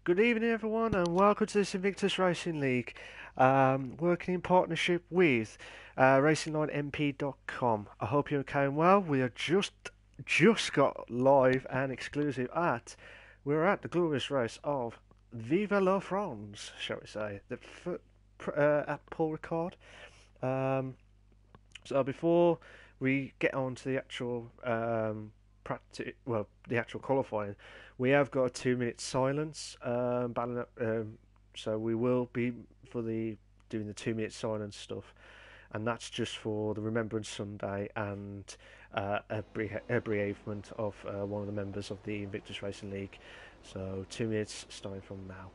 Good evening, everyone, and welcome to this Invictus Racing League, working in partnership with RacingLineMP.com. I hope you're okay and well. We are just got live and exclusive we're at the glorious race of Viva la France, shall we say, at Paul Ricard. So before we get on to the actual the actual qualifying, we have got a 2 minute silence. So we will be doing the 2 minute silence stuff, and that's just for the Remembrance Sunday and a bereavement of one of the members of the Invictus Racing League. So 2 minutes starting from now.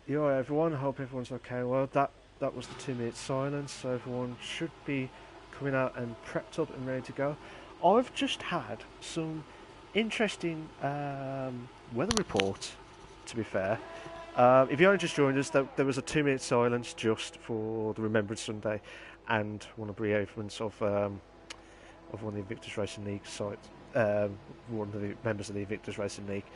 Yeah, everyone. Hope everyone's okay. Well, that was the 2 minute silence, so everyone should be coming out and prepped up and ready to go. I've just had some interesting weather report. To be fair, if you only just joined us, there was a 2 minute silence just for the Remembrance Sunday and one of the bereavements of one of the Invictus Racing League sites, one of the members of the Invictus Racing League.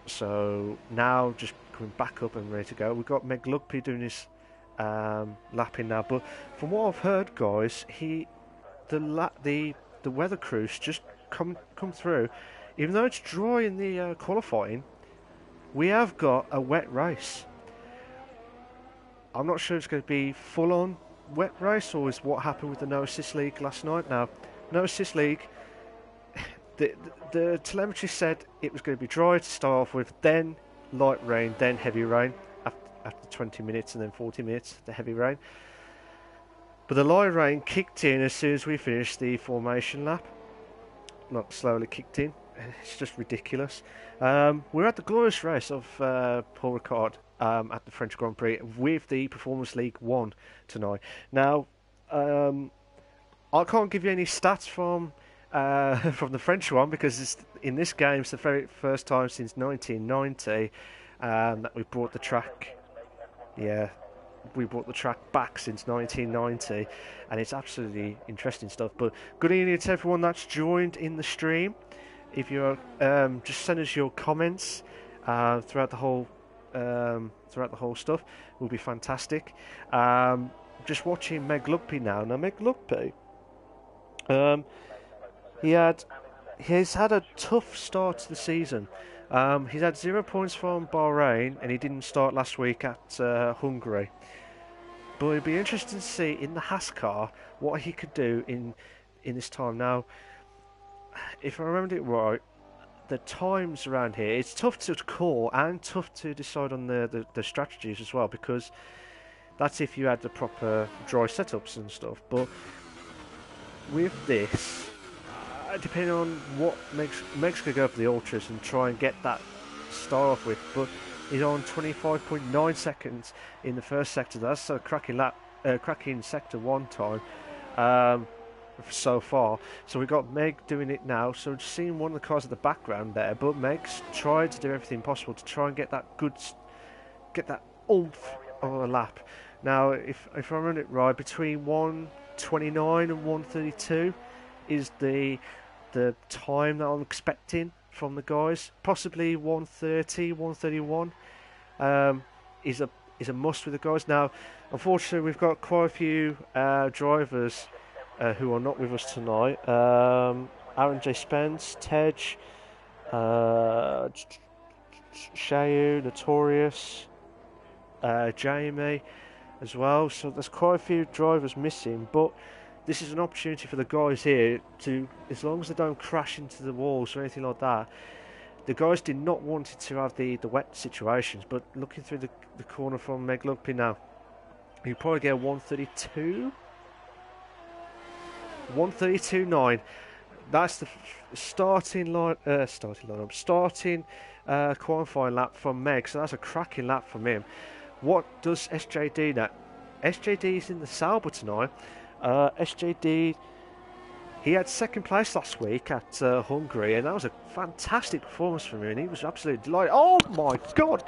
So now just coming back up and ready to go. We've got Meg Lugby doing his lapping now, but from what I've heard, guys, the weather crew's just come through. Even though it's dry in the qualifying, we have got a wet race. I'm not sure it's going to be full on wet race or is what happened with the No Assist League last night. Now, No Assist League, the telemetry said it was going to be dry to start off with, then light rain, then heavy rain after 20 minutes, and then 40 minutes the heavy rain. But the light rain kicked in as soon as we finished the formation lap. Not slowly kicked in. It's just ridiculous. We're at the glorious race of Paul Ricard at the French Grand Prix with the Performance League 1 tonight. Now, I can't give you any stats from the French one because in this game it's the very first time since 1990 that we brought the track. Yeah, we brought the track back since 1990, and it's absolutely interesting stuff. But good evening to everyone that's joined in the stream. If you're just send us your comments throughout the whole stuff, will be fantastic. Just watching Meg Lugby now. Now Meg Lugby, he's had a tough start to the season. He's had 0 points from Bahrain, and he didn't start last week at Hungary. But it'd be interesting to see in the Haas car what he could do in this time. Now, if I remembered it right, the times around here, it's tough to call and tough to decide on the strategies as well, because that's if you had the proper dry setups and stuff. But with this, depending on what Meg's could go for the ultras and try and get that start off with, but he's on 25.9 seconds in the first sector. That's a cracking sector 1 time so far. So we've got Meg doing it now. So just seeing one of the cars at the background there, but Meg's tried to do everything possible to try and get that oomph of a lap. Now, if I remember it right, between 1:29 and 1:32 is the time that I'm expecting from the guys. Possibly 1:30, 1:31 is a must with the guys. Now, unfortunately, we've got quite a few drivers who are not with us tonight. Aaron J. Spence, Tej, Shayu, Notorious, Jamie as well. So there's quite a few drivers missing, but this is an opportunity for the guys here to, as long as they don't crash into the walls or anything like that. The guys did not want it to have the wet situations, but looking through the corner from Meg Lugby now, you probably get a 1:32. 1:32.9. That's the starting qualifying lap from Meg. So that's a cracking lap from him. What does SJD now? SJD is in the Sauber tonight. SJD, he had second place last week at Hungary, and that was a fantastic performance from him. And he was absolutely delighted. Oh my God!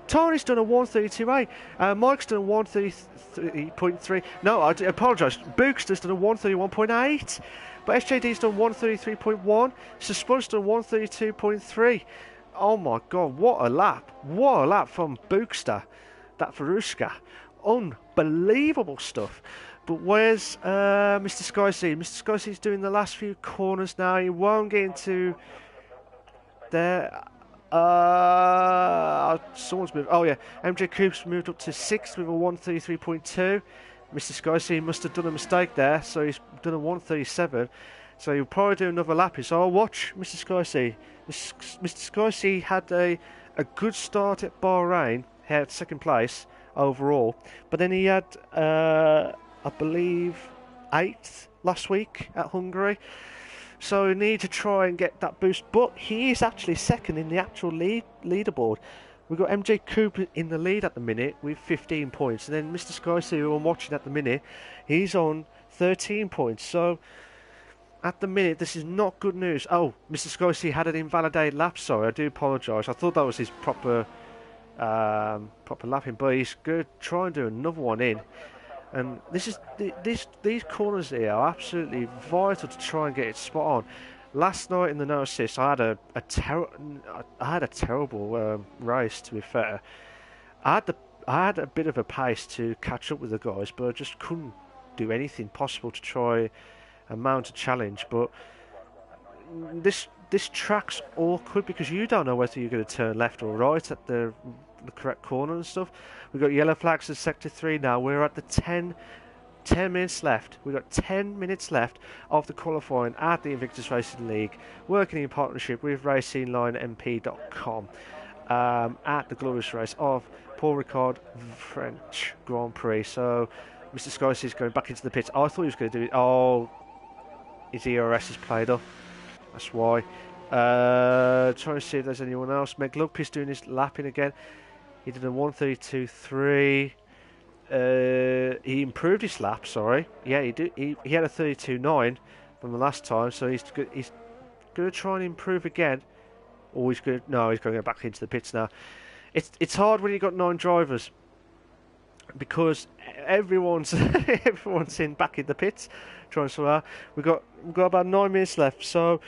Tony's done a 1:32.8. Mike's done a 1:33.3. No, I apologise. Bookster's done a 1:31.8. But SJD's done 1:33.1. Suspun's done 1:32.3. Oh my God, what a lap. What a lap from Bookster. That Faruska. Unbelievable stuff. But where's Mr. Skysea? Mr. Skysea's doing the last few corners now. He won't get into there. Someone's moved. Oh yeah, MJ Coop's moved up to 6th with a 1:33.2. Mr. Skysea must have done a mistake there, so he's done a 1:37. So he'll probably do another lap. So I'll watch Mr. Skysea. Mr. Skysea had a good start at Bahrain. He had second place overall, but then he had I believe 8th last week at Hungary. So we need to try and get that boost. But he is actually second in the actual leaderboard. We've got MJ Cooper in the lead at the minute with 15 points. And then Mr. Skysea, who I'm watching at the minute, he's on 13 points. So at the minute, this is not good news. Oh, Mr. Skysea had an invalidated lap. Sorry, I do apologise. I thought that was his proper lapping. But he's going to try and do another one in. And these corners here are absolutely vital to try and get it spot on. Last night in the no assist, I had a terrible race. To be fair, I had a bit of a pace to catch up with the guys, but I just couldn't do anything possible to try and mount a challenge. But this track's awkward because you don't know whether you're going to turn left or right at the correct corner and stuff. We've got yellow flags in sector 3 now. We're at the 10 minutes left. We've got 10 minutes left of the qualifying at the Invictus Racing League, working in partnership with RacingLineMP.com at the glorious race of Paul Ricard French Grand Prix. So Mr. Skysea is going back into the pits. I thought he was going to do it. Oh, his ERS is played up. That's why. Trying to see if there's anyone else. Meg Lugby's doing his lapping again. He did a 1:33.3. He improved his lap. Sorry, yeah, he did. He had a 32.9 from the last time, so he's going to try and improve again. Or he's going to go back into the pits now. It's hard when you've got 9 drivers because everyone's in back in the pits trying to sort out. We've got about 9 minutes left, so.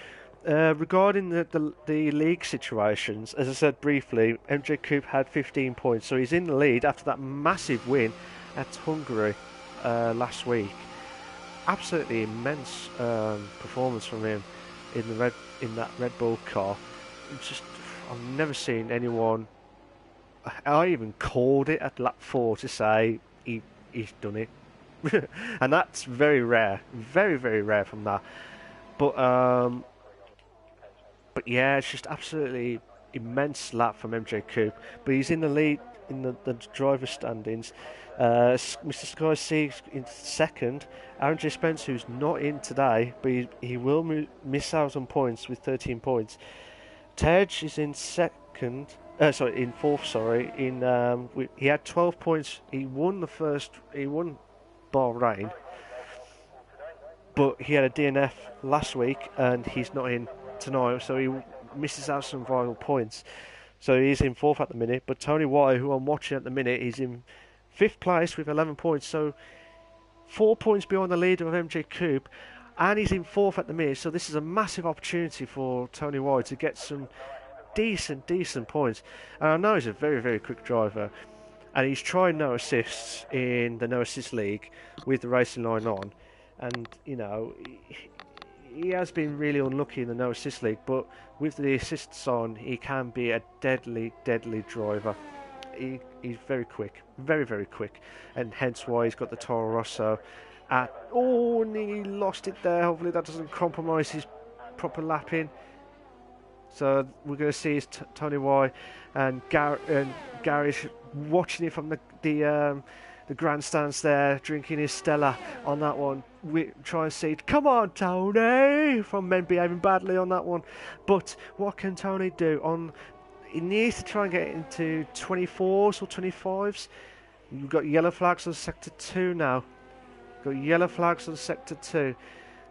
Regarding the league situations, as I said briefly, MJ Coop had 15 points, so he's in the lead after that massive win at Hungary last week. Absolutely immense performance from him in that Red Bull car. I've never seen anyone. I even called it at lap 4 to say he he's done it. And that's very rare, very, very rare from that. But yeah, it's just absolutely immense lap from MJ Coupe. But he's in the lead in the driver standings. Mr. Sky C in second. Aaron J. Spence, who's not in today, but he will miss out on points with 13 points. Tej is in second. In fourth. Sorry. He had 12 points. He won Bahrain, but he had a DNF last week and he's not in tonight, so he misses out some vital points. So he's in fourth at the minute. But Tony White, who I'm watching at the minute, he's in fifth place with 11 points. So 4 points behind the leader of MJ Coupe, and he's in fourth at the minute. So this is a massive opportunity for Tony White to get some decent points. And I know he's a very, very quick driver, and he's trying no assists in the no assist league with the racing line on. And you know, he has been really unlucky in the no assist league, but with the assists on, he can be a deadly driver. He's very quick, very quick, and hence why he's got the Toro Rosso. And he lost it there. Hopefully that doesn't compromise his proper lapping. So we're going to see is Tony Y and Gary's watching it from the grandstands there, drinking his Stella on that one. We try and see, come on Tony, from men behaving badly on that one. But what can Tony do? He needs to try and get into 24s or 25s. You've got yellow flags on sector 2 now. Got yellow flags on sector 2.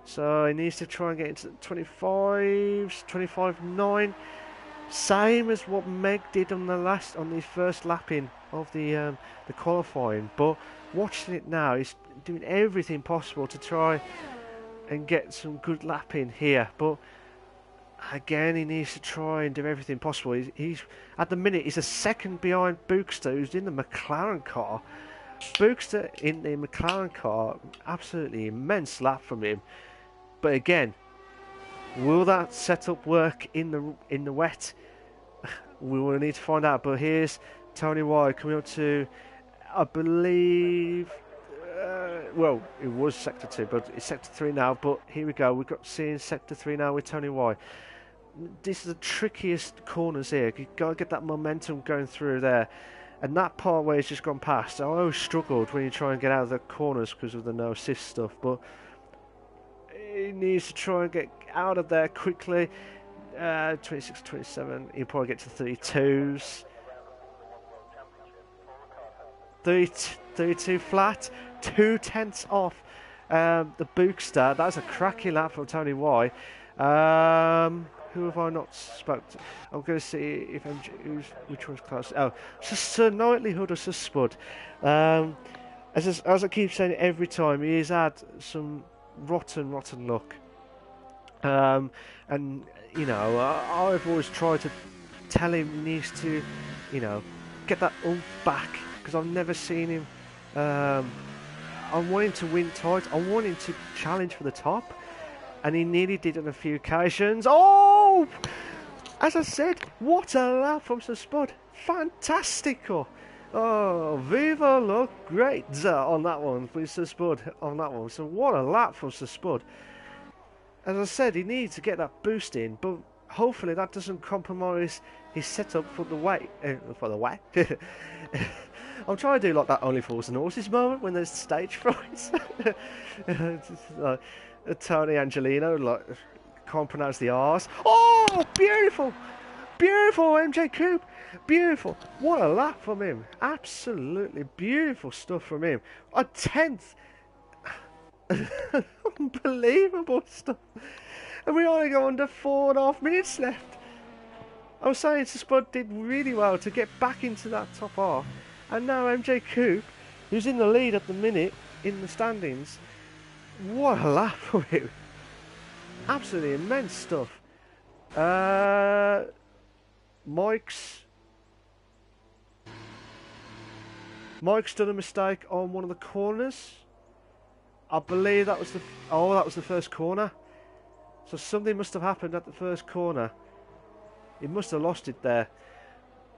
So he needs to try and get into 25s, 25.9. Same as what Meg did on the first lapping of the qualifying. But watching it now, he's doing everything possible to try and get some good lapping here. But again, he needs to try and do everything possible. He's at the minute he's a second behind Bookster, who's in the McLaren car. Bookster in the McLaren car, absolutely immense lap from him. But again, will that setup work in the wet? We will need to find out. But here's Tony White coming up to, I believe, well, it was sector 2, but it's sector 3 now. But here we go. We've got seeing sector 3 now with Tony White. This is the trickiest corners here. You've got to get that momentum going through there. And that part where he's just gone past, I always struggled when you try and get out of the corners because of the no assist stuff. But he needs to try and get out of there quickly. 26, 27. He'll probably get to 32s. 32 flat. 2/10 off the Bookster. That's a cracking lap from Tony Y. Who have I not spoke to? I'm going to see if which one's close. Oh, Sir Knightlyhood or Sir Spud. As I keep saying every time, he has had some rotten luck. And you know, I've always tried to tell him he needs to, you know, get that oomph back, because I've never seen him. I want him to win tight. I want him to challenge for the top. And he nearly did on a few occasions. Oh! As I said, what a lap from Sir Spud. Fantastico. Oh, viva look great on that one with Sir Spud on that one. So what a lap from Sir Spud. As I said, he needs to get that boost in, but hopefully that doesn't compromise his setup for the weight. I'm trying to do like that Only Fools and Horses moment when there's stage fright. Tony Angelino, like, can't pronounce the R's. Oh, beautiful! Beautiful, MJ Coupe! Beautiful. What a lap from him. Absolutely beautiful stuff from him. A 10th. Unbelievable stuff. And we only go under 4.5 minutes left. I was saying Spud did really well to get back into that top half. And now MJ Coupe, who's in the lead at the minute in the standings, what a lap for him. Absolutely immense stuff. Mike's done a mistake on one of the corners. I believe that was the first corner. So something must have happened at the first corner. He must have lost it there.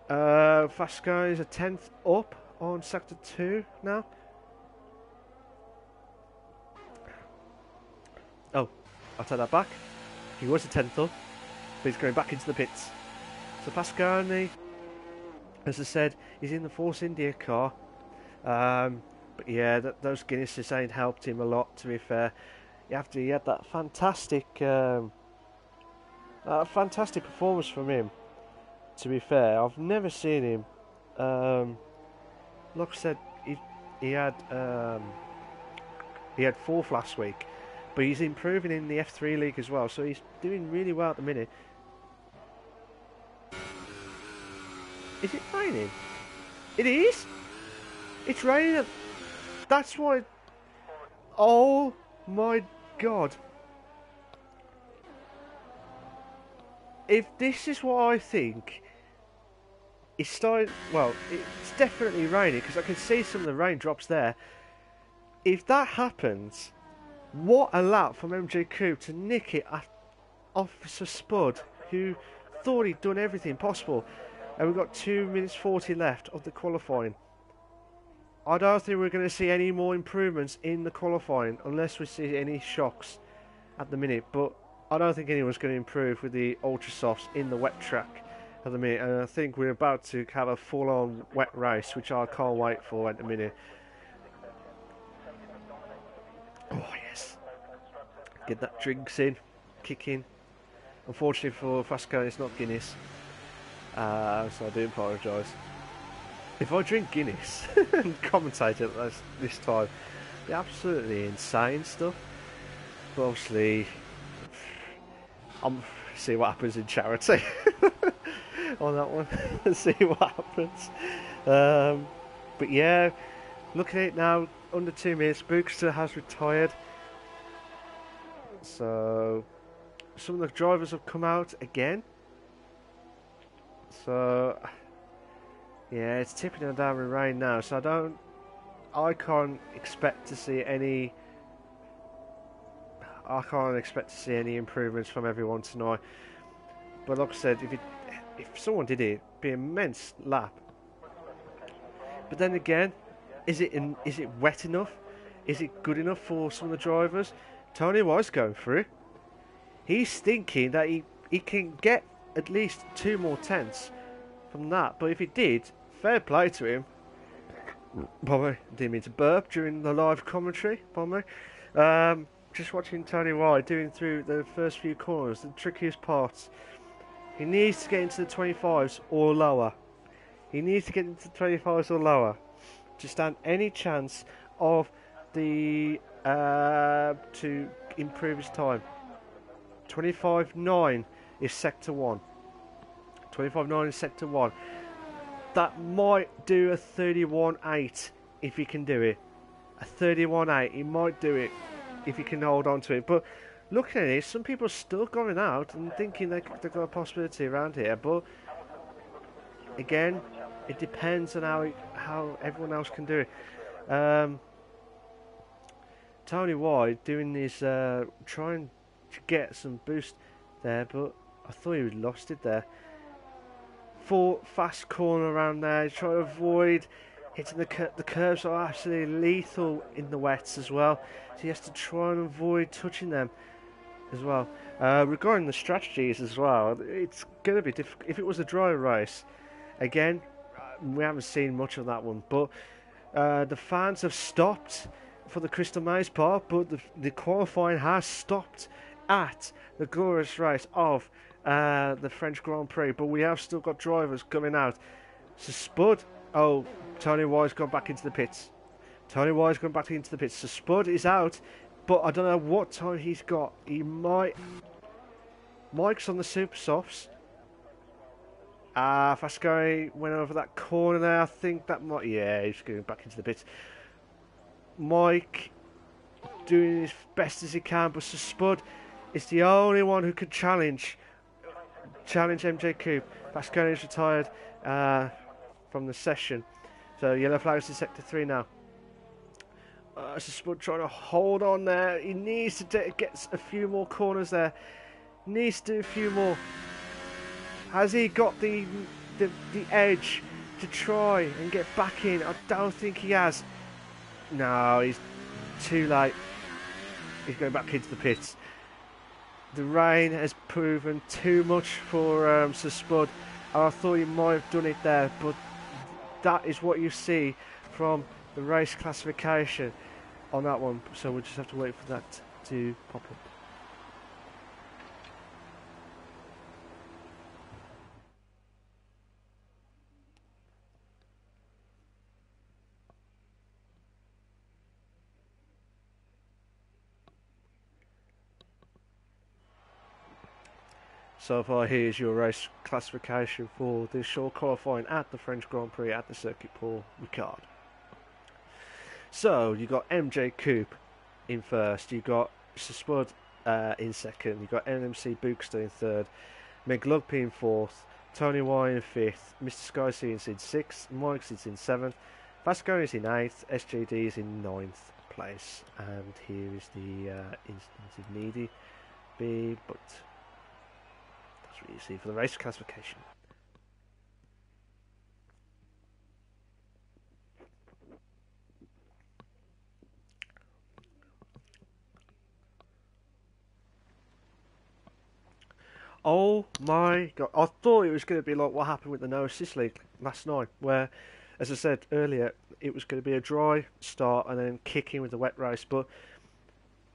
Fast guys a 10th up on sector 2 now. Oh, I'll take that back. He was a 10th up, but he's going back into the pits. So Pascani, as I said, he's in the Force India car. But yeah, those Guinnesses ain't helped him a lot, to be fair. After he had that fantastic performance from him, to be fair, I've never seen him. Like I said, he had fourth last week, but he's improving in the F3 league as well, so he's doing really well at the minute. Is it raining? It is? It's raining. That's why. Oh my god. If this is what I think, it's starting. Well, it's definitely raining because I can see some of the raindrops there. If that happens, what a lap from MJ Coupe to nick it off Officer Spud, who thought he'd done everything possible. And we've got 2 minutes 40 left of the qualifying. I don't think we're going to see any more improvements in the qualifying unless we see any shocks at the minute. But I don't think anyone's going to improve with the Ultra Softs in the wet track at the minute. And I think we're about to have a full-on wet race, which I can't wait for at the minute. Oh yes. Get that drinks in, kick in. Unfortunately for Fasco, it's not Guinness. So I do apologise. If I drink Guinness and commentate it this time, it'd be absolutely insane stuff. But obviously, I'm see what happens in charity on that one. See what happens. But yeah, looking at it now, under 2 minutes, Bookster has retired. So some of the drivers have come out again. So yeah, it's tipping down with rain now. So I can't expect to see any. I can't expect to see any improvements from everyone tonight. But like I said, if someone did it, it'd be an immense lap. But then again, is it wet enough? Is it good enough for some of the drivers? Tony was going through. He's thinking that he can get at least 2 more tenths from that. But if he did, fair play to him. Probably didn't mean to burp during the live commentary. Just watching Tony White doing through the first few corners, the trickiest parts. He needs to get into the 25s or lower. He needs to get into the 25s or lower to stand any chance of the to improve his time. 25.9 is sector 1. 25.9 is sector 1. That might do a 31.8 if he can do it. A 31.8, he might do it if he can hold on to it. But looking at it, some people are still going out and thinking they've got a possibility around here. But again, it depends on how everyone else can do it. Tony White doing this, trying to get some boost there, but I thought he lost it there. Full fast corner around there. He's trying to avoid hitting the curves are absolutely lethal in the wets as well. So he has to try and avoid touching them as well. Regarding the strategies as well, it's going to be difficult. If it was a dry race, again, we haven't seen much of that one. But the fans have stopped for the Crystal Maze part, but the qualifying has stopped at the glorious race of the French Grand Prix. But we have still got drivers coming out. So Spud, Tony White's gone back into the pits. Tony White's gone back into the pits. So Spud is out, but I don't know what time he's got. Mike's on the super softs. Fascari went over that corner there. I think that might. Yeah, he's going back into the pits. Mike doing his best as he can, but so Spud is the only one who could challenge MJ Coupe. Fascari is retired from the session. So yellow flags in sector 3 now. So Spud trying to hold on there. He needs to get a few more corners there. Needs to do a few more. Has he got the edge to try and get back in? I don't think he has. No, he's too late. He's going back into the pits. the rain has proven too much for Sir Spud, and I thought he might have done it there, but that is what you see from the race classification on that one, so we'll just have to wait for that to pop up. So far, here's your race classification for the short qualifying at the French Grand Prix at the Circuit Paul Ricard. So, you got MJ Coupe in first, you got Sir Spud in second, you got NMC Bookster in third, McLugby in fourth, Tony Y in fifth, Mr. Sky is in sixth, Mike's is in seventh, Vasco is in eighth, SJD is in ninth place, and here is the instance of Needy B, but that's what you see for the race classification. Oh my god, I thought it was going to be like what happened with the No Assist League last night, where, as I said earlier, it was going to be a dry start and then kick in with the wet race, but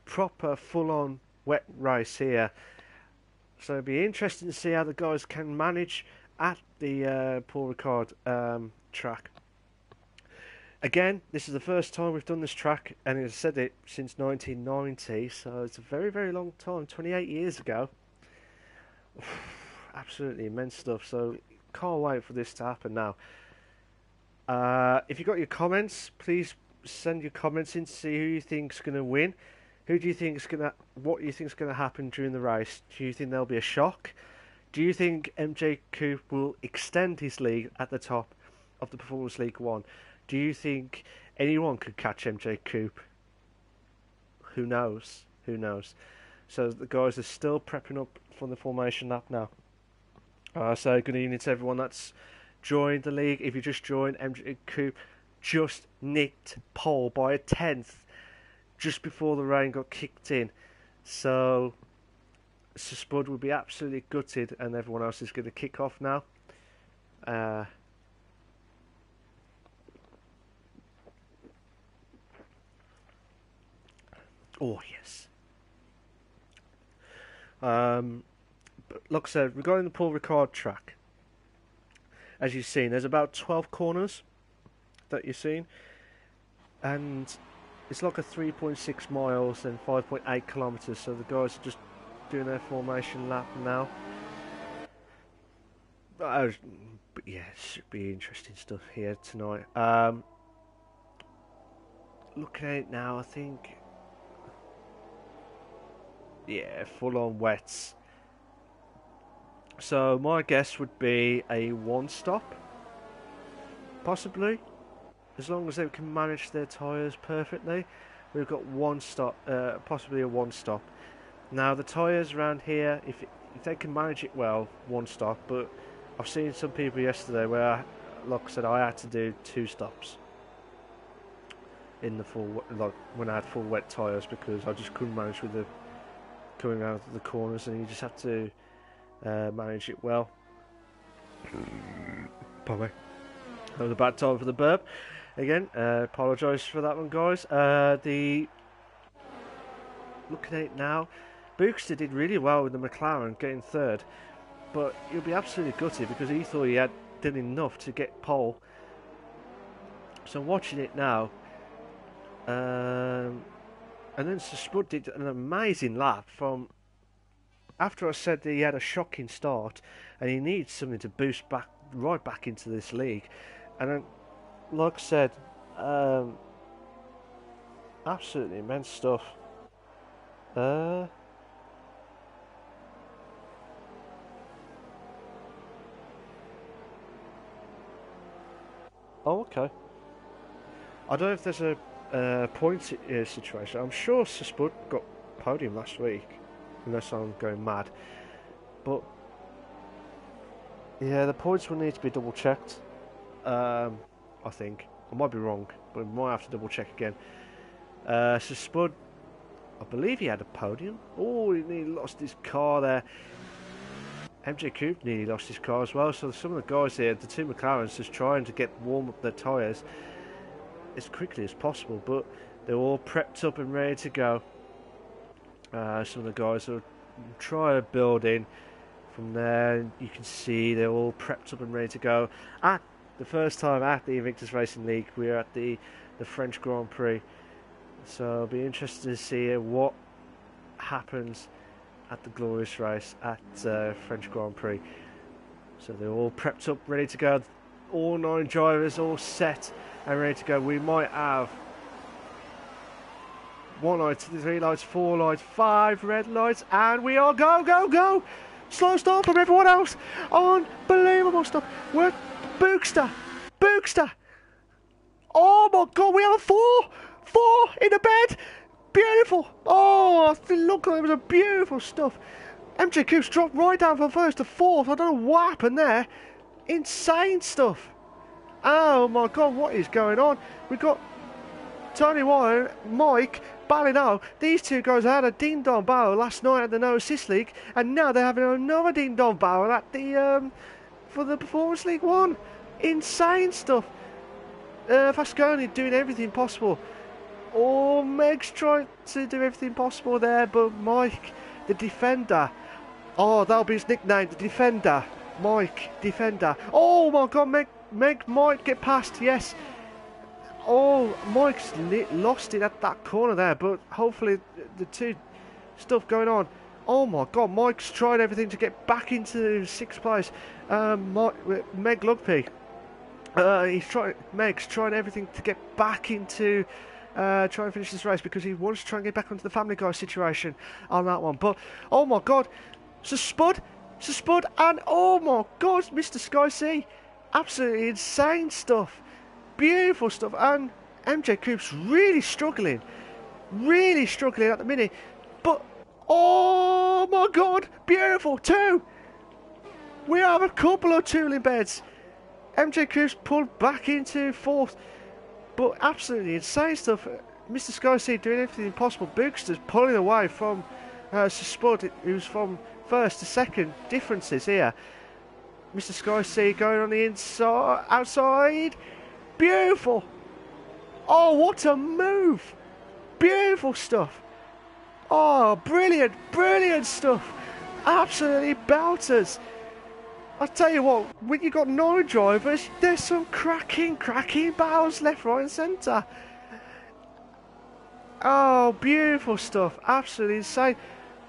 proper full-on wet race here. So it'll be interesting to see how the guys can manage at the Paul Ricard track. Again, this is the first time we've done this track, and as I said it since 1990, so it's a very, very long time, 28 years ago. Absolutely immense stuff, so can't wait for this to happen now. If you've got your comments, please send your comments in to see who you think's going to win. Who do you think's what do you think's going to happen during the race? Do you think there'll be a shock? Do you think MJ Coupe will extend his lead at the top of the Performance League 1? Do you think anyone could catch MJ Coupe? Who knows? Who knows? So the guys are still prepping up for the formation lap now. So good evening to everyone that's joined the league. If you just joined, MJ Coupe just nicked pole by a tenth just before the rain got kicked in. So Sir Spud will be absolutely gutted, and everyone else is going to kick off now. Oh yes. But like I said, regarding the Paul Ricard track, as you've seen, there's about 12 corners that you've seen, and it's like a 3.6 miles and 5.8 kilometres, so the guys are just doing their formation lap now. But yeah, it should be interesting stuff here tonight. Looking at it now, I think, yeah, full on wets. So my guess would be a one stop, possibly, as long as they can manage their tyres perfectly. We've got one stop, possibly a one stop. Now the tyres around here, if they can manage it well, one stop. But I've seen some people yesterday where, like I said, I had to do two stops in the full, like when I had full wet tyres, because I just couldn't manage with the coming out of the corners, and you just have to manage it well. Probably that was a bad time for the burp. Again, apologise for that one, guys. Looking at it now, Bookster did really well with the McLaren getting third, but he'll be absolutely gutted because he thought he had done enough to get pole. So I'm watching it now, and then Sir Spud did an amazing lap from after I said that he had a shocking start and he needs something to boost back right back into this league. And then, like I said, absolutely immense stuff. Oh, okay. I don't know if there's a point situation. I'm sure Sir Spud got podium last week, unless I'm going mad. But yeah, the points will need to be double checked. I think I might be wrong, but we might have to double check again. So Spud, I believe he had a podium. Oh, he nearly lost his car there. MJ Coupe nearly lost his car as well. So some of the guys here, the two McLarens, just trying to warm up their tyres as quickly as possible. But they're all prepped up and ready to go. Some of the guys are trying to build in from there. You can see they're all prepped up and ready to go. At the first time at the Invictus Racing League, we're at the French Grand Prix. So it'll be interesting to see what happens at the glorious race at French Grand Prix. So they're all prepped up, ready to go. All 9 drivers all set and ready to go. We might have 1 light, 3 lights, 4 lights, 5 red lights, and we are go! Slow start from everyone else. Unbelievable stuff. We're Bookster. Oh my God, we have a 4 in the bed. Beautiful. Oh, look, it was a beautiful stuff. MJ Coupe's dropped right down from first to fourth. I don't know what happened there. Insane stuff. Oh my God, what is going on? We've got Tony Wine, Mike, Ballino. These two guys had a ding-dong battle last night at the No Assist League, and now they're having another ding-dong battle at the for the Performance League 1. Insane stuff. Fasconi doing everything possible. Oh, Meg's trying to do everything possible there, but Mike, the Defender. Oh, that'll be his nickname, the Defender. Mike, Defender. Oh my God, Meg might get past, yes. Oh, Mike's lost it at that corner there, but hopefully the two stuff going on. Oh my God, Mike's tried everything to get back into 6th place. Meg Lugby. Meg's trying everything to get back into try and finish this race because he wants to try and get back onto the Family Guy situation on that one. But oh my God, Spud, and oh my God, Mr. Sky C, absolutely insane stuff, beautiful stuff. And MJ Coupe's really struggling at the minute. But oh my God, beautiful 2. We have a couple of tooling beds. MJ Coupe's pulled back into 4th. But absolutely insane stuff. Mr. Sky C doing everything possible. Bookster's pulling away from Spud, who's from 1st to 2nd. Differences here. Mr. Sky C going on the inside, outside. Beautiful. Oh, what a move. Beautiful stuff. Oh, brilliant stuff. Absolutely belters. I'll tell you what, when you've got 9 drivers, there's some cracking battles left, right and centre. Oh, beautiful stuff. Absolutely insane.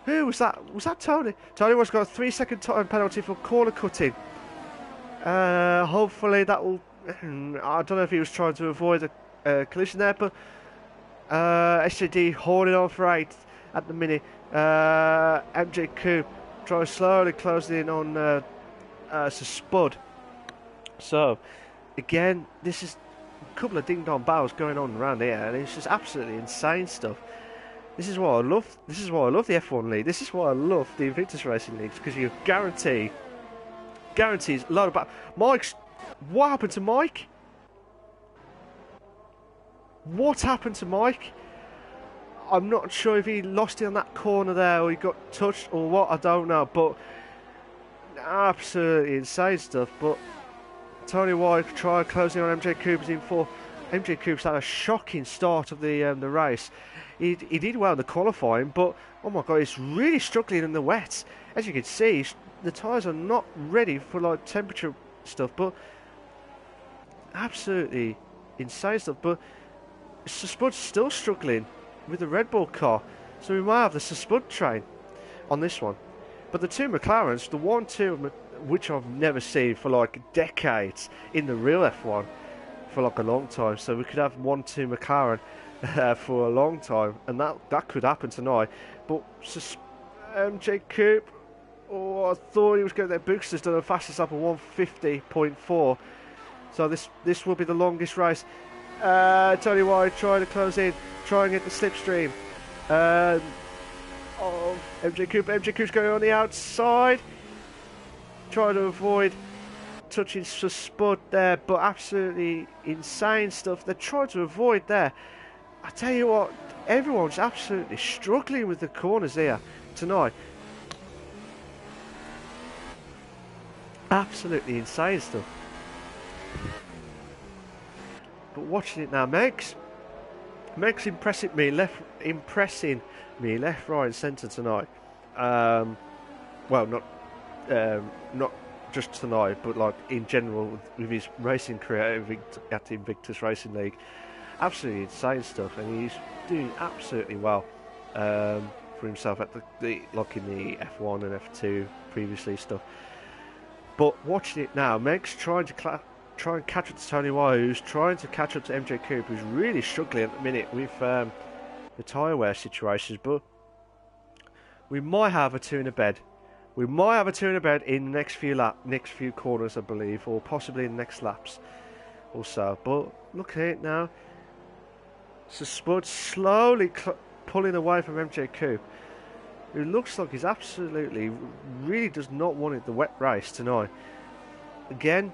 Who was that? Was that Tony? Tony was got a 3-second time penalty for corner cutting. Hopefully that will... I don't know if he was trying to avoid a collision there, but SJD holding on for 8th at the minute. MJ Coupe trying slowly closing in on... Spud. So again, this is a couple of ding-dong battles going on around here, and it's just absolutely insane stuff. This is why I love the F1 League. This is why I love the Invictus Racing Leagues, because you guarantees a lot about Mike's. What happened to Mike? What happened to Mike? I'm not sure if he lost it on that corner there, or he got touched, or what. I don't know, but absolutely insane stuff. But Tony White tried closing on MJ Coupe's in 4th. MJ Coupe's had a shocking start of the race. He did well in the qualifying, but oh my God, he's really struggling in the wet. As you can see, the tyres are not ready for like temperature stuff, but absolutely insane stuff. But Spud's still struggling with the Red Bull car, so we might have the Spud train on this one. But the two McLarens, the 1-2, which I've never seen for like decades in the real F1 for like a long time. So we could have 1-2 McLaren for a long time, and that could happen tonight. But MJ Coupe, oh, I thought he was going to get Bookster's done the fastest up at 150.4. So this will be the longest race. Tony White trying to close in, trying to get the slipstream. Oh, MJ Coupe's going on the outside, trying to avoid touching Spud there, but absolutely insane stuff they're trying to avoid there. I tell you what, everyone's absolutely struggling with the corners here tonight. Absolutely insane stuff. But watching it now, Meg's impressing me left, right, and centre tonight. Well, not just tonight, but like in general with his racing career at the Invictus Racing League. Absolutely insane stuff, and he's doing absolutely well for himself at like in the F1 and F2 previously stuff. But watching it now, Meg's trying to catch up to Tony Y, who's trying to catch up to MJ Cooper, who's really struggling at the minute with the tyre wear situations. But we might have a two in a bed. We might have a two in a bed in the next few corners, I believe, or possibly in the next laps or so. But look at it now. So Spud slowly pulling away from MJ Coop, who looks like he's absolutely really does not want it the wet race tonight. Again,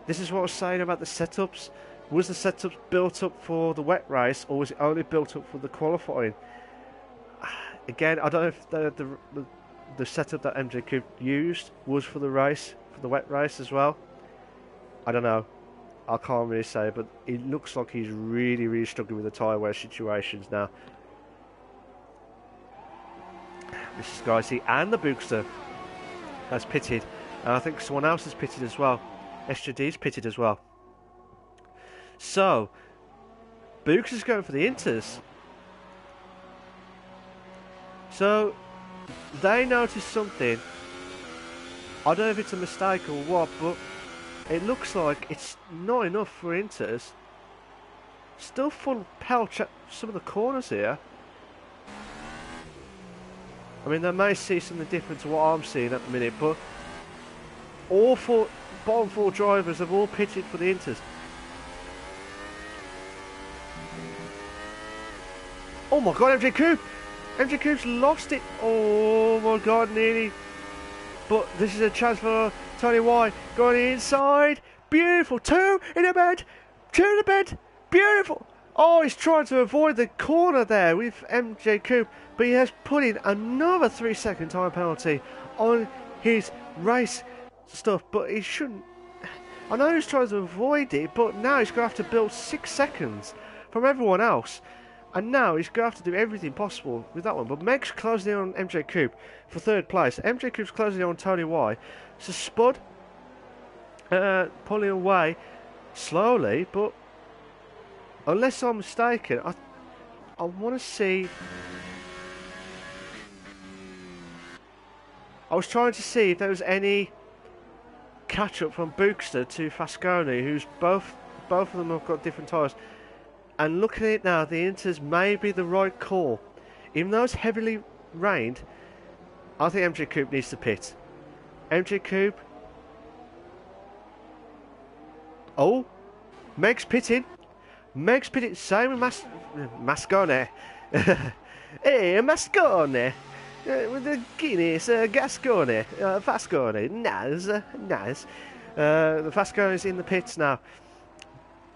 this is what I was saying about the setups. Was the setup built up for the wet race, or was it only built up for the qualifying? Again, I don't know if the setup that MJ Coop used was for the race, for the wet race as well. I don't know. I can't really say, but it looks like he's really, really struggling with the tyre wear situations now. This is Guysy and the Bookster has pitted, and I think someone else has pitted as well. SJD's pitted as well. So, Bookster's going for the Inters. So, they noticed something. I don't know if it's a mistake or what, but it looks like it's not enough for Inters. Still full pelch at some of the corners here. I mean, they may see something different to what I'm seeing at the minute, but all bottom four drivers have all pitted for the Inters. Oh my god, MJ Coop! MJ Coop's lost it! Oh my god, nearly. But this is a chance for Tony Y going inside. Beautiful. Two in the bed. Beautiful. Oh, he's trying to avoid the corner there with MJ Coop, but he has put in another 3-second time penalty on his race stuff, but he shouldn't. I know he's trying to avoid it, but now he's going to have to build 6 seconds from everyone else. And now he's going to have to do everything possible with that one. But Meg's closing in on MJ Coop for third place. MJ Coop's closing in on Tony Y. So Spud pulling away slowly, but unless I'm mistaken, I want to see. I was trying to see if there was any catch up from Bookster to Fasconi, who's both of them have got different tyres. And looking at it now, the Inters may be the right call. Even though it's heavily rained, I think MJ Coop needs to pit. MJ Coop. Oh, Meg's pitting. Same with Mascone. Hey, Mascone. With the Guinness, Gascone, Fascone. Nice. The Fascone is in the pits now.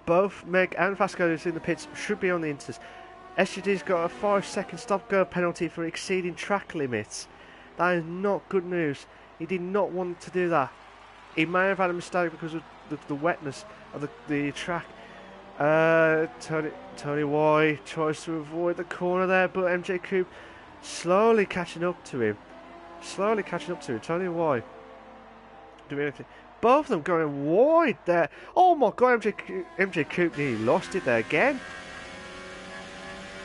Both Meg and Fascone in the pits should be on the Inters. SGD's got a 5-second stop-go penalty for exceeding track limits. That is not good news. He did not want to do that. He may have had a mistake because of the wetness of the track. Tony Y tries to avoid the corner there, but MJ Coop slowly catching up to him. Tony Y doing anything. Both of them going wide there. Oh my god, MJ Coop nearly lost it there again.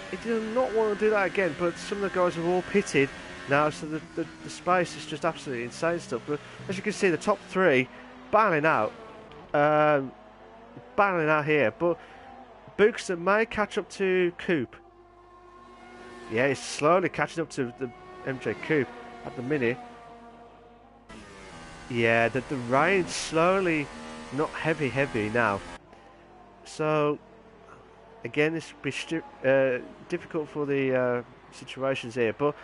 He did not want to do that again, but some of the guys have all pitted now, so the space is just absolutely insane stuff. But as you can see, the top three battling out here. But Bookster may catch up to Coop. Yeah, he's slowly catching up to the MJ Coop at the minute. Yeah, the rain's slowly not heavy now. So, again, this will be difficult for the situations here. But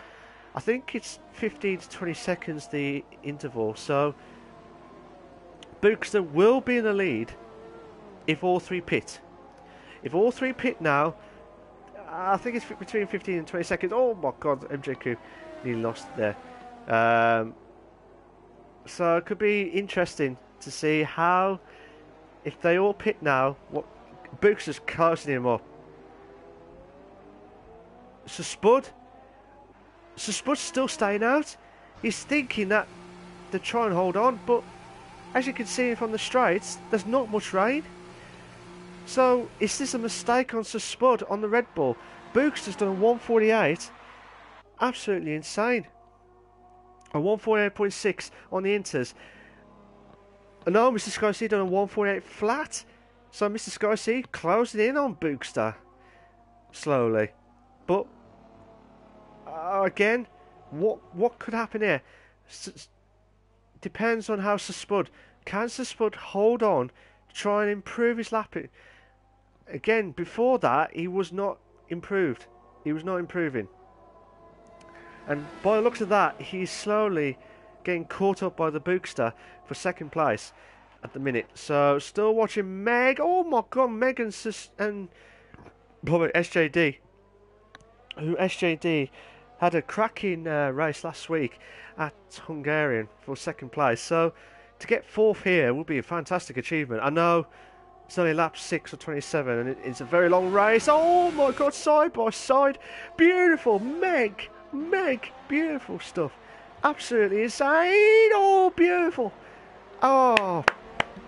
I think it's 15 to 20 seconds the interval. So, Bookster will be in the lead if all three pit. If all three pit now, I think it's between 15 and 20 seconds. Oh my god, MJQ nearly lost there. So it could be interesting to see how, if they all pit now, what Books is closing him up. So Spud's still staying out. He's thinking that they try and hold on, but as you can see from the straights, there's not much rain. So is this a mistake on Sir Spud on the Red Bull? Books has done a 148, absolutely insane. A 148.6 on the Inters. And now Mr. Sky C done a 148 flat. So Mr. Sky C closing in on Bookster slowly. But again, what could happen here? Depends on how Sir Spud. Can Sir Spud hold on to try and improve his lapping? Again, before that, he was not improved. He was not improving. And by the looks of that, he's slowly getting caught up by the Bookster for second place at the minute. So, still watching Meg. Oh my god, Meg and probably SJD. Who SJD had a cracking race last week at Hungarian for second place. So, to get fourth here would be a fantastic achievement. I know it's only lap 6 or 27 and it's a very long race. Oh my god, side by side. Beautiful. Meg, beautiful stuff. Absolutely insane. Oh, beautiful. Oh,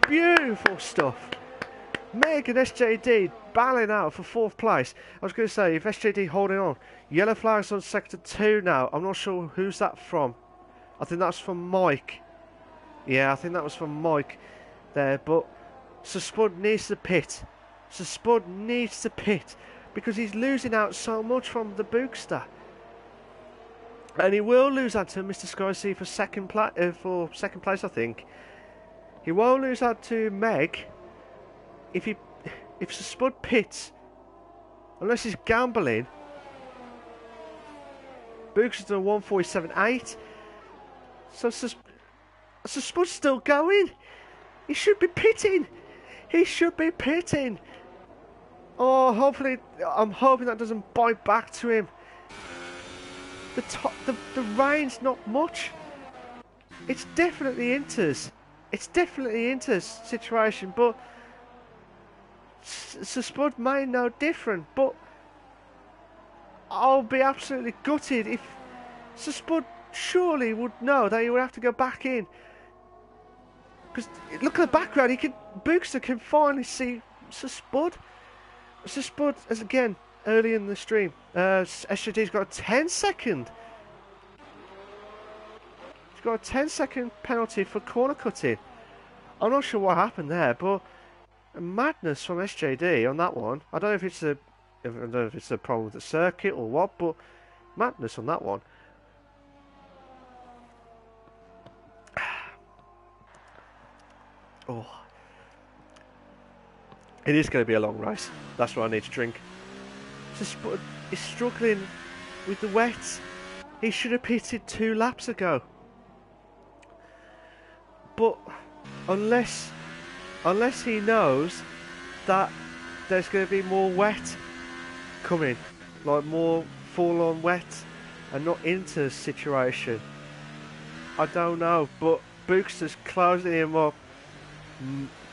beautiful stuff. Meg and SJD battling out for fourth place. I was going to say, if SJD holding on, yellow flags on sector 2 now. I'm not sure who's that from. I think that's from Mike. Yeah, I think that was from Mike there. But Sir Spud needs to pit. Sir Spud needs to pit because he's losing out so much from the Bookster. And he will lose out to Mr. Sky C for second place, I think. He won't lose out to Meg if Sir Spud pits, unless he's gambling. Book's done a 147.8. So Sir Spud's still going. He should be pitting. He should be pitting. Oh, hopefully, I'm hoping that doesn't bite back to him. The rain's not much. It's definitely Inter's. It's definitely Inter's situation, but Sir Spud may know different. But I'll be absolutely gutted if Sir Spud surely would know that he would have to go back in. Because look at the background, Bookster can finally see Sir Spud. Sir Spud, as again, early in the stream, SJD's got a 10-second. He's got a 10-second penalty for corner cutting. I'm not sure what happened there, but a madness from SJD on that one. I don't know if it's a problem with the circuit or what, but madness on that one. Oh, it is going to be a long race. That's what I need to drink. Spud is struggling with the wet. He should have pitted 2 laps ago. But unless he knows that there's going to be more wet coming, like more full-on wet and not into the situation, I don't know. But Bookster's closing him up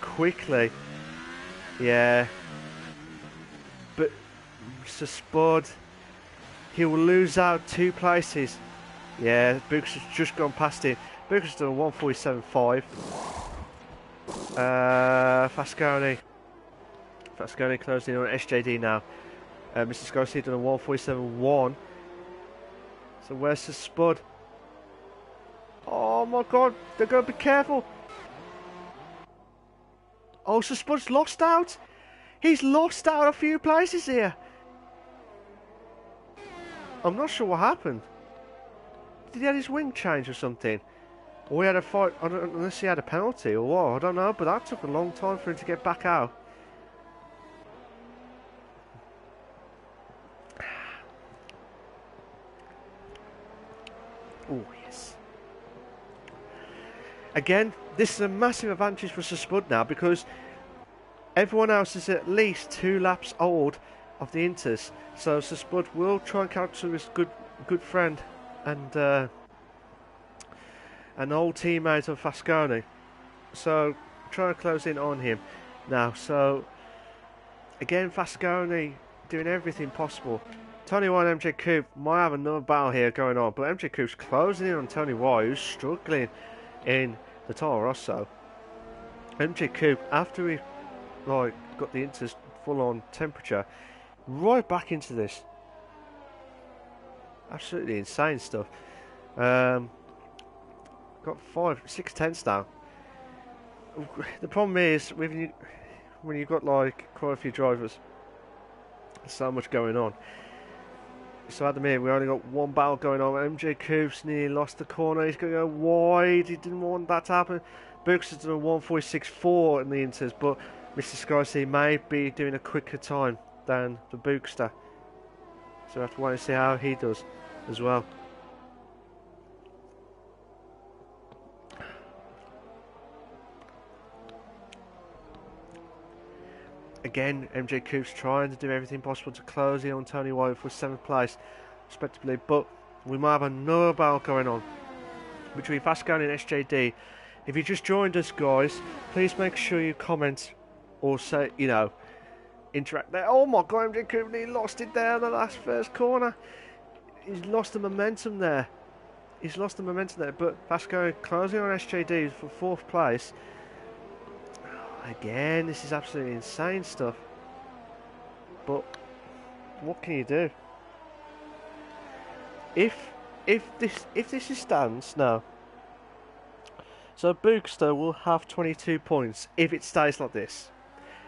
quickly. Yeah. But Sir Spud, he will lose out 2 places. Yeah, Books has just gone past him. Books has done a 147.5. Fasconi closing in on SJD now. Mr. Scorsese done a 147.1. So where's Sir Spud? Oh my god, they're going to be careful. Oh, Sir Spud's lost out. He's lost out a few places here. I'm not sure what happened. Did he have his wing change or something? Or he had a fight, unless he had a penalty or what, I don't know, but that took a long time for him to get back out. Oh, yes. Again, this is a massive advantage for Sir Spud now because everyone else is at least 2 laps old of the Inters. So Sir Spud will try and catch his good friend and an old teammate of Fasconi. So try and close in on him now. So again, Fasconi doing everything possible. Tony White and MJ Coupe might have another battle here going on, but MJ Coupe's closing in on Tony White, who's struggling in the Toro Rosso. MJ Coupe, after he got the Inter's full-on temperature, right back into this. Absolutely insane stuff. Got 6 tenths down. The problem is when you've got quite a few drivers, there's so much going on. So at the minute we only got one battle going on. MJ Coupe's nearly lost the corner. He's going to go wide. He didn't want that to happen. Books has done a 1:46.4 in the Inters, but Mr. Sky may be doing a quicker time than the Bookster. So we have to wait and see how he does as well. Again, MJ Coupe's trying to do everything possible to close in on Tony White for 7th place, respectively, but we might have another battle going on between Fasconi and SJD. If you just joined us, guys, please make sure you comment or say, interact there. Oh my god, MJ Coupe, he lost it there in the last first corner. He's lost the momentum there. But Fasconi closing on SJD for 4th place. Again, this is absolutely insane stuff. But what can you do? If this is stands now, so Bookster will have 22 points if it stays like this.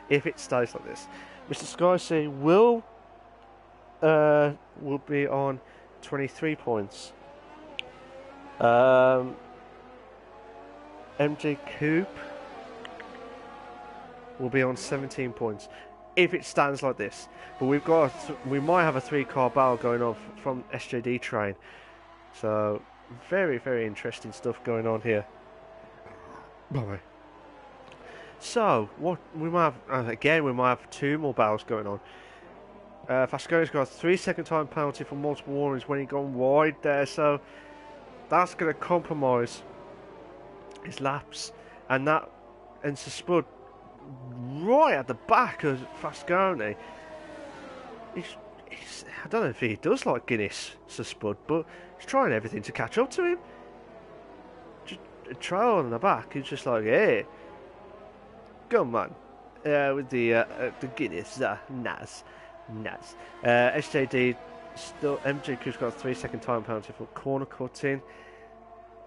Mr. Sky will be on 23 points. MJ Coupe will be on 17 points if it stands like this. But we might have a 3-car battle going on from SJD train. So very, very interesting stuff going on here. Bye. So what we might have again, we might have 2 more battles going on. Fasconi's got a 3-second time penalty for multiple warnings when he gone wide there, so that's going to compromise his laps, and Sir Spud right at the back of Fasconi. I don't know if he does like Guinness, Sir Spud, but he's trying everything to catch up to him. Just a trail on the back. He's just like, hey, come on, with the Guinness, Naz. SJD still. MJ Coupe's got a 3-second time penalty for corner cutting.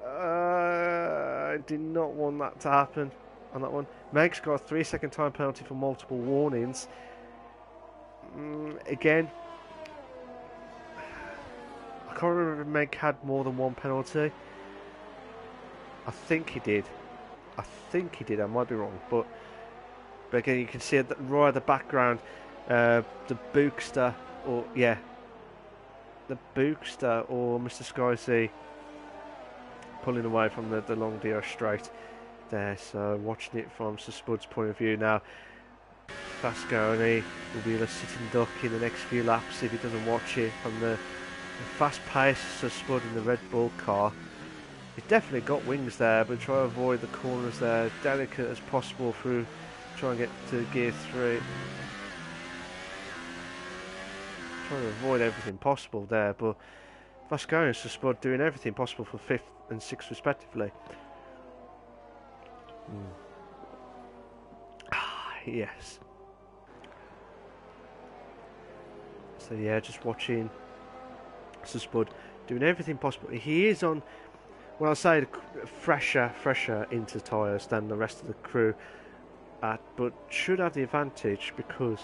I did not want that to happen on that one. Meg's got a 3-second time penalty for multiple warnings. Again, I can't remember if Meg had more than one penalty. I think he did. I might be wrong, but again, you can see it right at the background. The Bookster, or Mr. Sky pulling away from the long DR straight there. So watching it from Sir Spud's point of view now. Fasconi will be a sitting duck in the next few laps if he doesn't watch it from the fast pace Sir Spud in the Red Bull car. He's definitely got wings there, but try to avoid the corners there, delicate as possible through, try and get to gear 3. Trying to avoid everything possible there, but Fasconi and Sir Spud doing everything possible for 5th and 6th respectively. Yes. So yeah, just watching Sir Spud doing everything possible. He is on, well, I'll say fresher into tyres than the rest of the crew, but should have the advantage because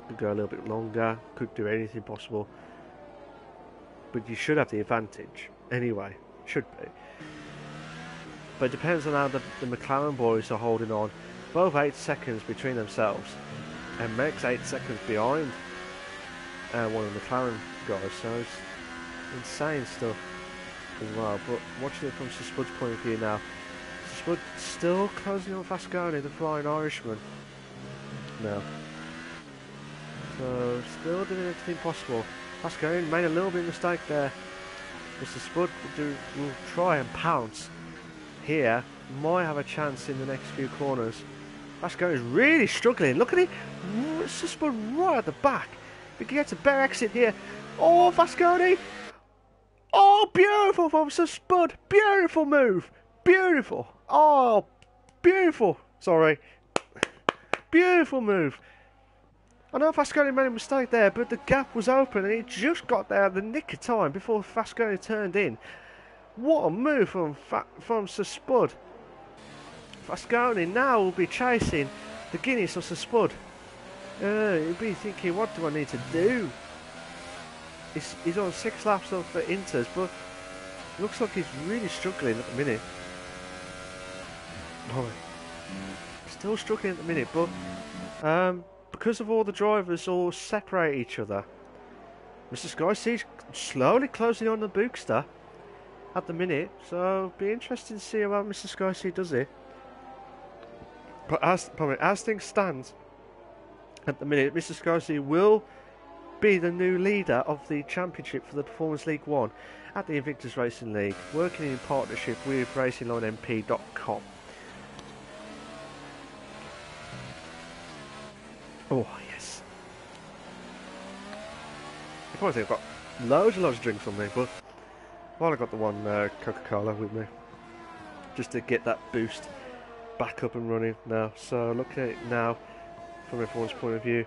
could go a little bit longer, could do anything possible, but you should have the advantage anyway, should be. But it depends on how the McLaren boys are holding on. Both 8 seconds between themselves, and Meg's 8 seconds behind one of the McLaren guys, so it's insane stuff as well. But watching it from Sir Spud's point of view now, Sir Spud still closing on Fasconi, the Flying Irishman. Now, So still doing everything possible. Vasconi made a little bit of mistake there. Mr. Spud will try and pounce here. Might have a chance in the next few corners. Vasconi is really struggling. Look at it. Mr. Spud right at the back. We can get a better exit here. Oh, Vasconi. Oh, beautiful from Mr. Spud. Beautiful move. Beautiful. Oh, beautiful. Sorry. Beautiful move. I know Vasconi made a mistake there, but the gap was open and he just got there at the nick of time before Vasconi turned in. What a move from Sir Spud. Vasconi now will be chasing the Guinness of Sir Spud. He'll be thinking, what do I need to do? He's on 6 laps of the Inters, but looks like he's really struggling at the minute. Oh, still struggling at the minute, but because of all the drivers all separate each other, Mr. Skysea's slowly closing on the Bookster at the minute, so it'll be interesting to see how Mr. Skysea does it. But as things stand at the minute, Mr. Skysea will be the new leader of the championship for the Performance League 1 at the Invictus Racing League, working in partnership with RacingLineMP.com. Oh, yes. I probably think I've got loads and loads of drinks on me, but while I got the one Coca-Cola with me, just to get that boost back up and running now. So looking at it now from everyone's point of view,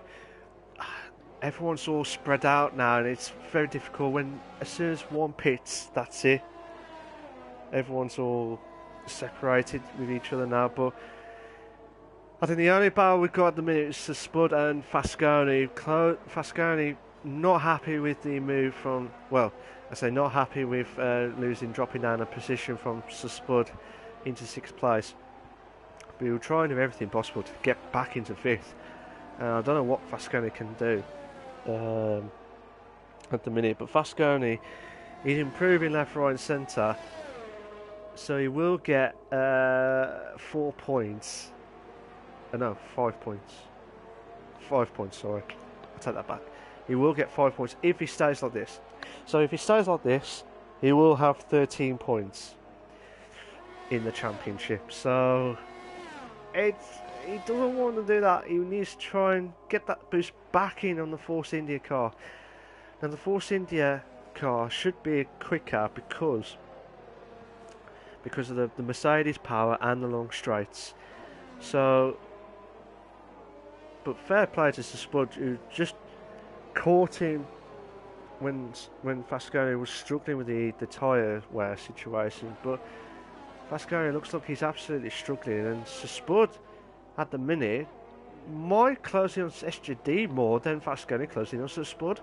everyone's all spread out now, and it's very difficult when as soon as one pits, that's it. Everyone's all separated with each other now, but I think the only battle we've got at the minute is Spud and Vasconi. Vasconi not happy with the move from, well, I say not happy with dropping down a position from Spud into 6th place. But he will try and do everything possible to get back into 5th. I don't know what Vasconi can do at the minute, but Vasconi is improving left, right and centre. So he will get 4 points. No, 5 points. 5 points, sorry. I'll take that back. He will get 5 points if he stays like this. So if he stays like this, he will have 13 points in the championship. So he doesn't want to do that. He needs to try and get that boost back in on the Force India car. Now the Force India car should be quicker because of the Mercedes power and the long straights. So, but fair play to Spud, who just caught him when Vasconi was struggling with the tyre wear situation. But Vasconi looks like he's absolutely struggling, and Spud at the minute might close in on SJD more than Vasconi closing on Spud,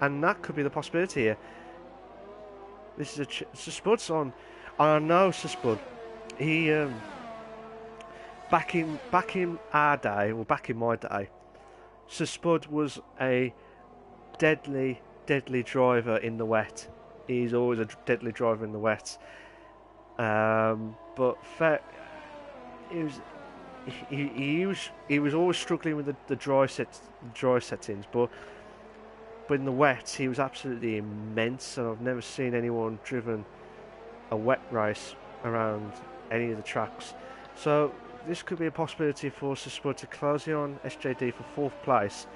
and that could be the possibility here. This is Spud's on. I know Spud. He back in our day, or back in my day, Spud was a deadly driver in the wet. He's always a deadly driver in the wet. But he was always struggling with the dry settings, but in the wet he was absolutely immense, and I've never seen anyone driven a wet race around any of the tracks. So this could be a possibility for Spud to close in on SJD for 4th place,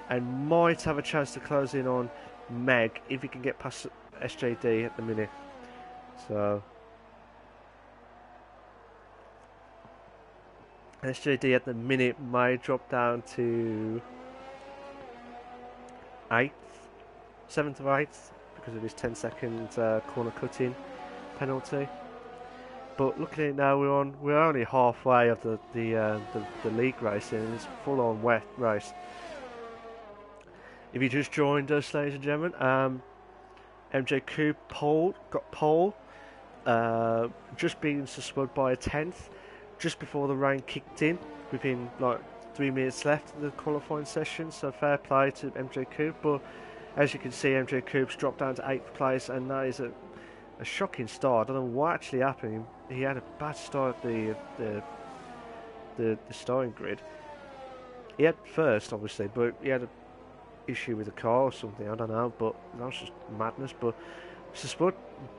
and might have a chance to close in on Meg if he can get past SJD at the minute. So SJD at the minute may drop down to 8th, 7th or 8th because of his 10-second corner cutting penalty. But looking at it now, we're only halfway of the league racing, and it's full on wet race. If you just joined us, ladies and gentlemen, MJ Coupe got pole, just being Spud by a 10th, just before the rain kicked in, within like 3 minutes left of the qualifying session. So fair play to MJ Coupe, but as you can see, MJ Coupe's dropped down to 8th place, and that is a shocking start. I don't know what actually happened. He had a bad start at the starting grid. He had first, obviously, but he had a issue with the car or something, I don't know, but that's just madness. But Spud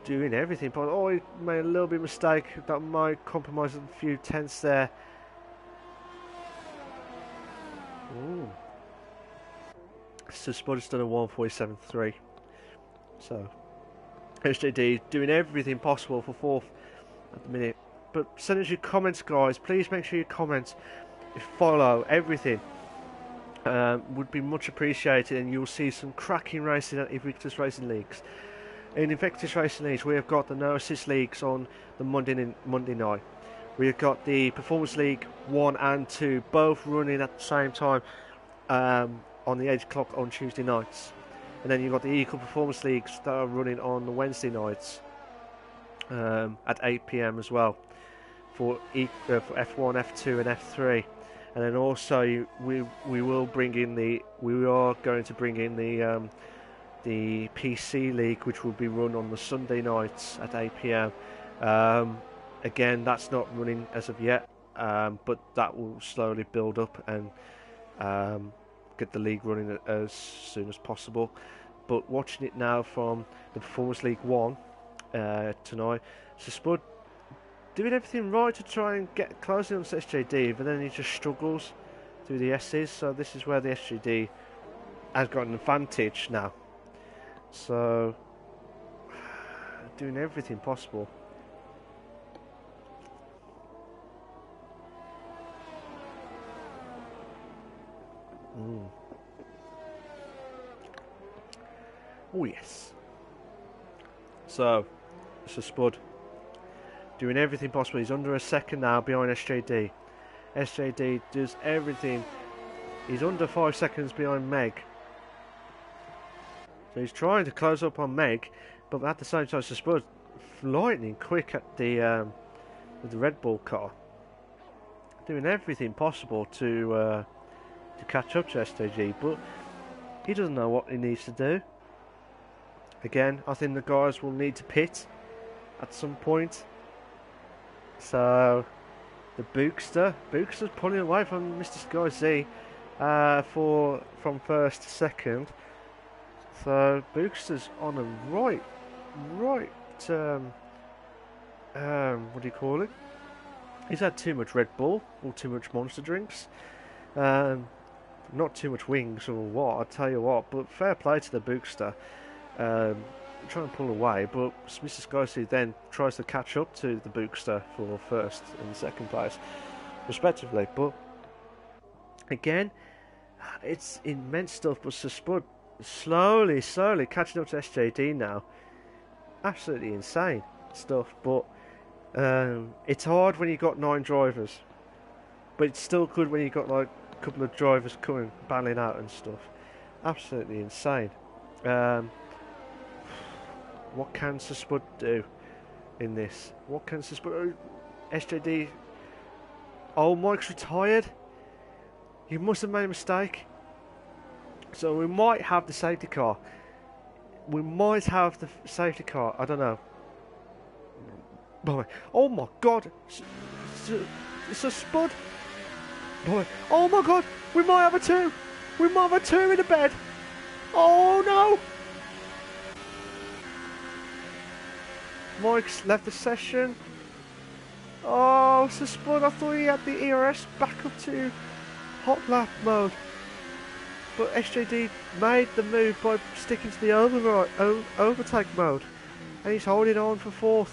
doing everything, but oh, he made a little bit of mistake that might compromise a few tenths there. Ooh. So Spud has done a 1:47.3. So SJD doing everything possible for fourth at the minute. But send us your comments, guys. Please make sure you comment, follow everything. Would be much appreciated, and you'll see some cracking racing at Invictus Racing Leagues. In Invictus Racing Leagues, we have got the No Assist Leagues on the Monday night. We have got the Performance League 1 and 2, both running at the same time on the 8 o'clock on Tuesday nights. And then you've got the Equal Performance Leagues that are running on the Wednesday nights at 8 PM as well for F1, F2 and F3. And then also we are going to bring in the PC League, which will be run on the Sunday nights at 8 PM. Again, that's not running as of yet, but that will slowly build up and get the league running as soon as possible. But watching it now from the Performance League 1 tonight, so Spud doing everything right to try and get closing on SJD, but then he just struggles through the S's, so this is where the SJD has got an advantage now. So, doing everything possible. Oh yes. So Spud doing everything possible. He's under a second now behind SJD. SJD does everything. He's under 5 seconds behind Meg. So he's trying to close up on Meg, but at the same time, Spud lightning quick at the with the Red Bull car, doing everything possible to catch up to SJD, but he doesn't know what he needs to do. Again, I think the guys will need to pit at some point. So the Bookster's pulling away from Mr. Sky Z from first to second. So Bookster's on a right what do you call it? He's had too much Red Bull or too much Monster drinks. Not too much wings or what, I'll tell you what, but fair play to the Bookster. Trying to pull away, but Mr. Skysu then tries to catch up to the Bookster for first and second place, respectively. But again, it's immense stuff. But Spud slowly catching up to SJD now. Absolutely insane stuff. But it's hard when you got 9 drivers, but it's still good when you got like a couple of drivers coming battling out and stuff. Absolutely insane. What can Spud do in this? What can Spud? SJD. Oh, Mike's retired. You must have made a mistake. So we might have the safety car. We might have the safety car. I don't know. Oh my God! It's a Spud. Oh my God! We might have a 2. We might have a 2 in the bed. Oh no! Mike's left the session. Oh, so Spud, I thought he had the ERS back up to hot lap mode. But SJD made the move by sticking to the overtake mode. And he's holding on for 4th.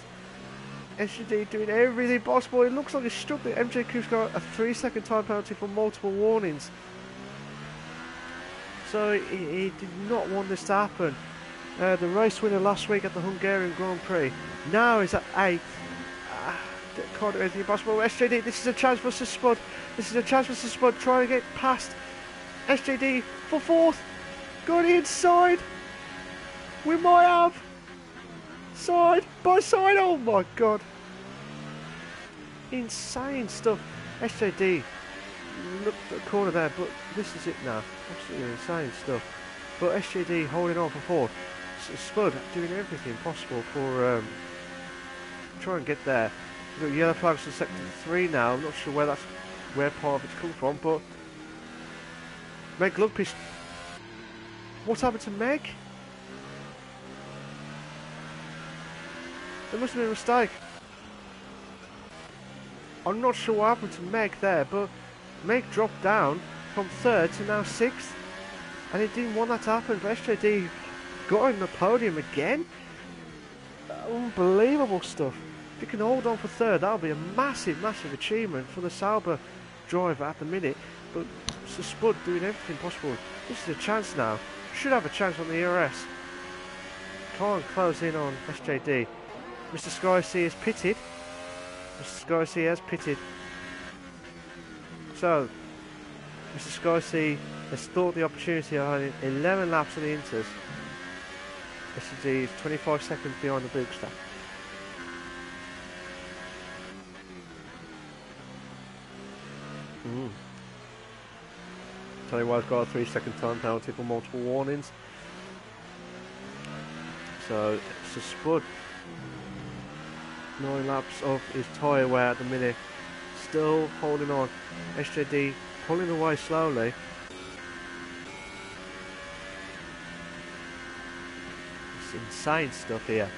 SJD doing everything possible. It looks like he's struggling. MJQ's got a 3-second time penalty for multiple warnings. So he did not want this to happen. The race winner last week at the Hungarian Grand Prix now is at 8th. Can't do anything possible. SJD, this is a chance for Spud. This is a chance for Spud trying to get past SJD for 4th. Got inside. We might have side by side. Oh my God. Insane stuff. SJD looked at the corner there, but this is it now. Absolutely insane stuff. But SJD holding on for 4th. Spud doing everything possible for try and get there. We've got yellow flags for sector 3 now. I'm not sure where part of it's come from, but Meg Lugpish What happened to Meg? There must have been a mistake. I'm not sure what happened to Meg there, but Meg dropped down from 3rd to now 6th. And he didn't want that to happen, but SJD got on the podium again. Unbelievable stuff. If you can hold on for 3rd, that'll be a massive, massive achievement for the Sauber driver at the minute. But Sir Spud doing everything possible. This is a chance now. Should have a chance on the ERS. Can't close in on SJD. Mr. Sky C is pitted. Mr. Sky C has pitted. So, Mr. Sky C has thought the opportunity of having 11 laps on the Inters. SJD is 25 seconds behind the Bookster. Tell you what, I've got a 3-second time penalty for multiple warnings. So, it's a Spud. 9 laps of his tyre wear at the minute. Still holding on. SJD pulling away slowly. It's insane stuff here.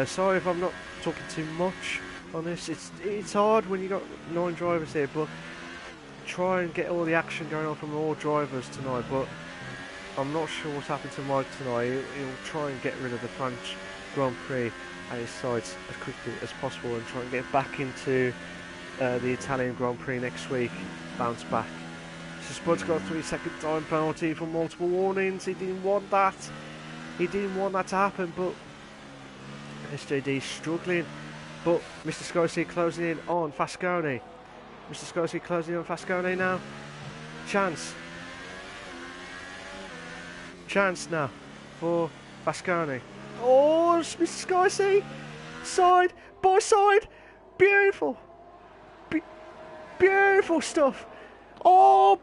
Sorry if I'm not talking too much on this. It's hard when you got 9 drivers here, but try and get all the action going on from all drivers tonight. But I'm not sure what's happened to Mike tonight. He'll try and get rid of the French Grand Prix at his sides as quickly as possible and try and get back into the Italian Grand Prix next week. Bounce back. So Spud's got a 3-second time penalty for multiple warnings. He didn't want that. He didn't want that to happen, but SJD struggling. But Mr. Scorsese closing in on Fasconi. Mr. Scorsese closing in on Fasconi now. Chance now for Fasconi. Oh, Mr. Scorsese, side by side, beautiful, beautiful stuff. Oh,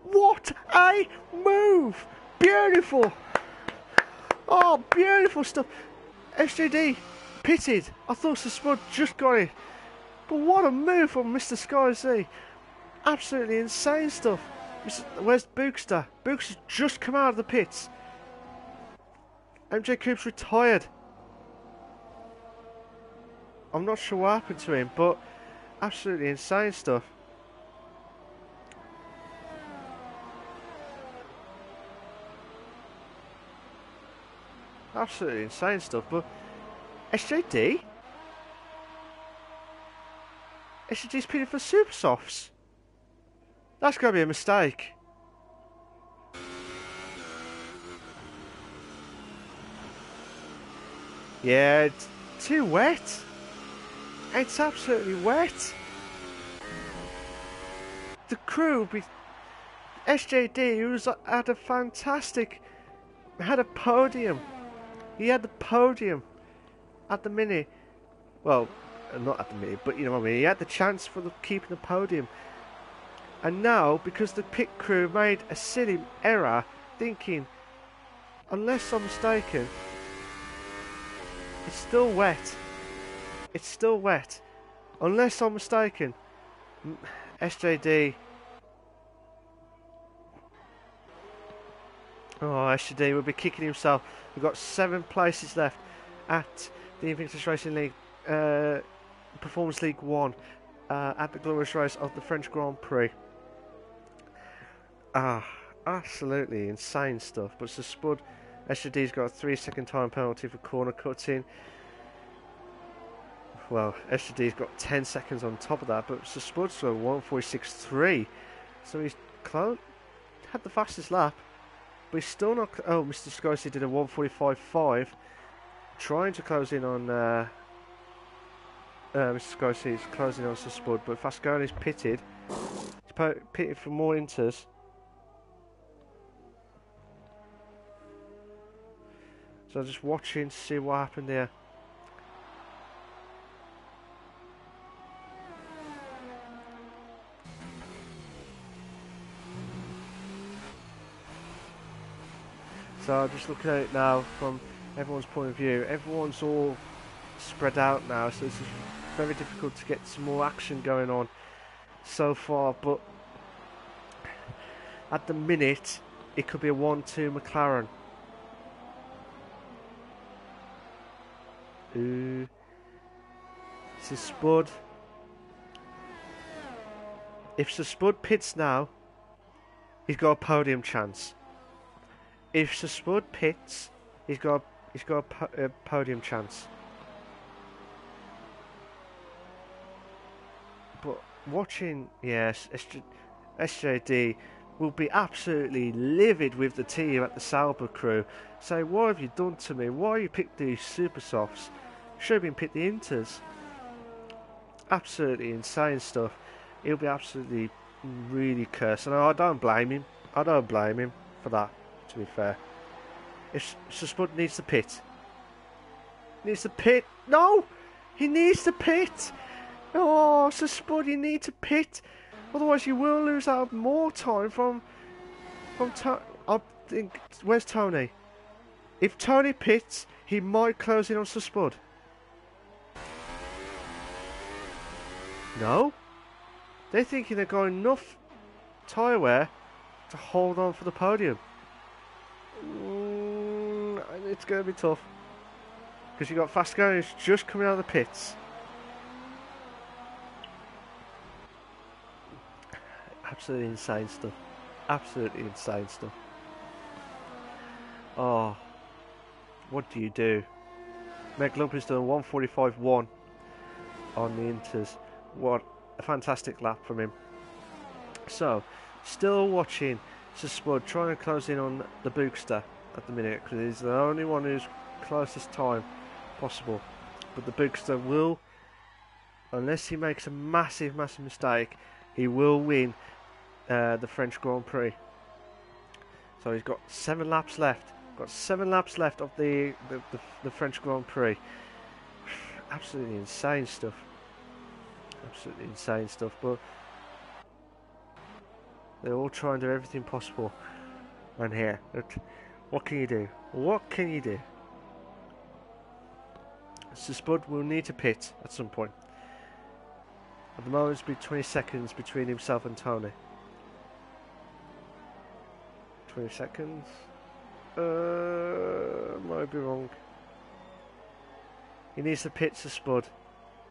what a move! Beautiful. Oh, beautiful stuff. SJD pitted. I thought Sir Spud just got it, but what a move from Mr. Scorsese! Absolutely insane stuff. Where's Bookster? Bookster's just come out of the pits. MJ Coop's retired. I'm not sure what happened to him, but absolutely insane stuff. Absolutely insane stuff, but SJD's pitting for Super Softs. That's going to be a mistake. Yeah, it's too wet. It's absolutely wet. The crew, SJD, who's had a fantastic, had a podium. He had the podium at the minute. Well, not at the minute, but you know what I mean. He had the chance for keeping the podium. And now, because the pit crew made a silly error, thinking, unless I'm mistaken, it's still wet. It's still wet. Unless I'm mistaken, SJD. Oh, SJD will be kicking himself. We've got 7 places left at the Invictus Racing League, Performance League 1, at the glorious race of the French Grand Prix. Absolutely insane stuff. But Sir Spud, SJD's got a 3-second time penalty for corner cutting. Well, SJD's got 10 seconds on top of that, but Sir Spud's got 1:46.3, so he's had the fastest lap, but he's still not. Oh, Mr. Scorsese did a 1:45.5, trying to close in on Mr. Scorsese's closing on Sir Spud, but Fasconi's pitted. He's pitted for more inters. So I'm just watching to see what happened there. So I'm just looking at it now from everyone's point of view. Everyone's all spread out now, so it's very difficult to get some more action going on so far. But at the minute, it could be a 1-2 McLaren. Ooh. This is Spud. If Sir Spud pits now, he's got a podium chance. If Sir Spud pits, he's got a podium chance. But watching, yes, SJD will be absolutely livid with the team at the Sauber crew. Say, what have you done to me? Why you picked these super softs? Should have been picked the Inters. Absolutely insane stuff. He'll be absolutely really cursed, and I don't blame him. I don't blame him for that, to be fair. If Spud needs to pit. No! He needs to pit! Oh, Spud, you need to pit. Otherwise you will lose out more time from I think, where's Tony? If Tony pits, he might close in on Spud. No? They're thinking they've got enough tyre wear to hold on for the podium. It's going to be tough. Because you've got Fast Guys just coming out of the pits. Absolutely insane stuff. Absolutely insane stuff. Oh. What do you do? Meg Lumpy's done 1:45.1 on the Inters. What a fantastic lap from him. So, still watching Sir Spud trying to close in on the Bookster at the minute, because he's the only one who's closest time possible. But the Bookster will, unless he makes a massive massive he will win the French Grand Prix. So he's got 7 laps left. Got 7 laps left of the French Grand Prix. Absolutely insane stuff. Absolutely insane stuff. But they're all trying to do everything possible. And here, look, what can you do? What can you do? So Spud will need to pit at some point. At the moment, it's been 20 seconds between himself and Tony. 20 seconds. Might be wrong. He needs to pit to Spud.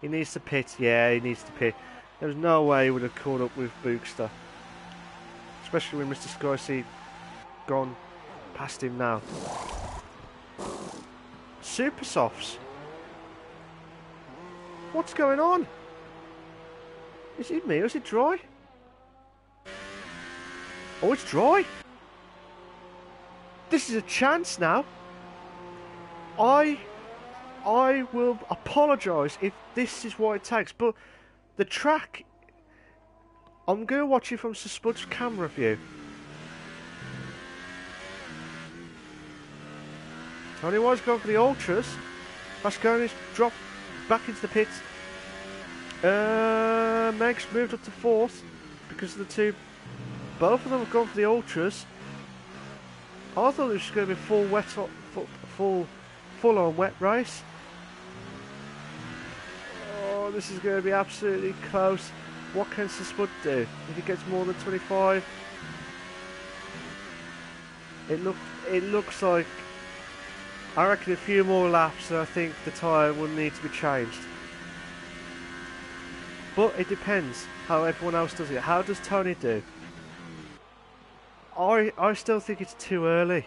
He needs to pit. Yeah, he needs to pit. There's no way he would have caught up with Bookster. Especially when Mr. Scorsese gone past him now. Super softs. What's going on? Is it me or is it dry? Oh, it's dry. This is a chance now. I will apologise if this is what it takes, but the track, I'm going to watch it from Sir Spud's camera view. Tony White's gone for the Ultras. Vasconi's dropped back into the pits. Meg's moved up to 4th because of the two. Both of them have gone for the Ultras. I thought it was going to be full on wet race. Oh, this is going to be absolutely close. What can Sir Spud do if he gets more than 25? It looks like, I reckon, a few more laps, and I think the tyre will need to be changed. But it depends how everyone else does it. How does Tony do? I still think it's too early.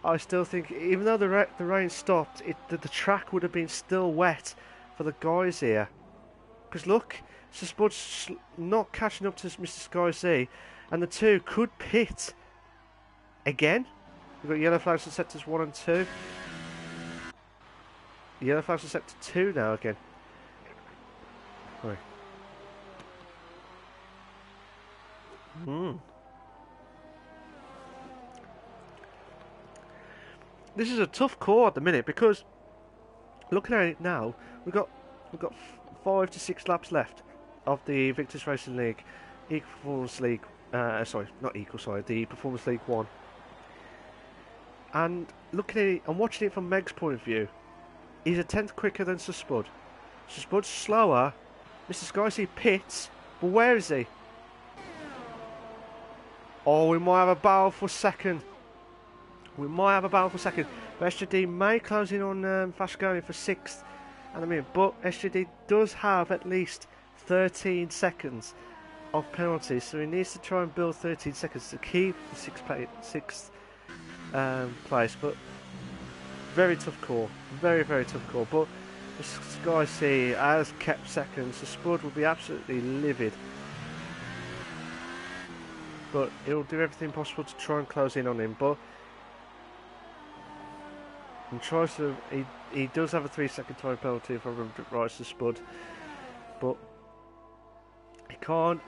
I still think, even though the rain stopped, the track would have been still wet for the guys here. Because look, Sir Spud's not catching up to Mr. Scorsese, and the two could pit again. We've got yellow flags in sectors 1 and 2. Yellow flags in sector 2 now again. Right. This is a tough call at the minute, because looking at it now, we've got 5 to 6 laps left of the Invictus Racing League, Equal Performance League. Sorry, not Equal. Sorry, the Performance League 1. And looking at it and watching it from Meg's point of view, he's a tenth quicker than Sir Spud. Sir Spud's slower. Mr. Scorsese pits, but where is he? Oh, we might have a battle for second. We might have a battle for second. But SJD may close in on Fasconi for 6th at the minute. But SJD does have at least 13 seconds of penalties. So he needs to try and build 13 seconds to keep the 6th place. But very tough call. Very, very tough call. But the Sky C has kept seconds. The Spud will be absolutely livid. But he'll do everything possible to try and close in on him. But and tries to. He does have a 3-second time penalty if I remember it right, to Spud. But he can't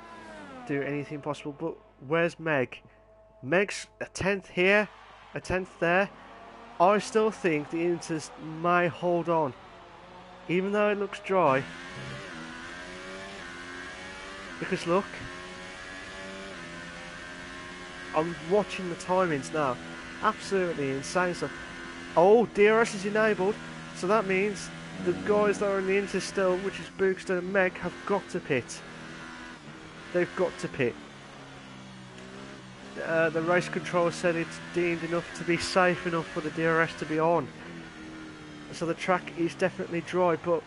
do anything possible. But where's Meg? Meg's a 10th here, a 10th there. I still think the Inters may hold on, even though it looks dry. Because look, I'm watching the timings now. Absolutely insane stuff. Oh, DRS is enabled, so that means the guys that are in the Inter still, which is Boogster and Meg, have got to pit. They've got to pit. The race controller said it's deemed enough to be safe enough for the DRS to be on. So the track is definitely dry, but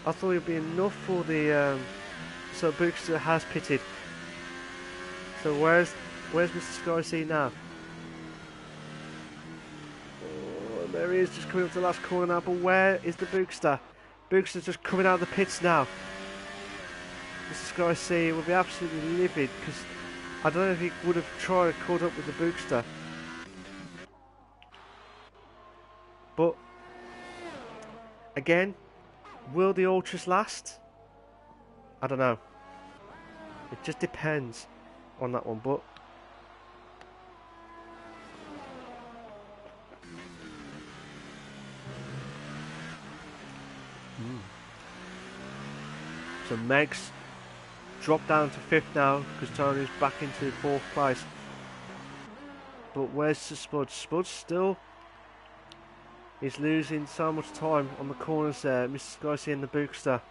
I thought it would be enough for the... so Boogster has pitted. So where's Mr. Sky C now? Oh, there he is, just coming up to the last corner now, but where is the Boogster? Boogster's just coming out of the pits now. Mr. Sky C will be absolutely livid, because I don't know if he would have tried to caught up with the Boogster. But again, will the Ultras last? I don't know. It just depends on that one, but so Meg's dropped down to 5th now because Tony's back into 4th place. But where's the Spud? Spud still is losing so much time on the corners there. Mr. Skycy and the Boogster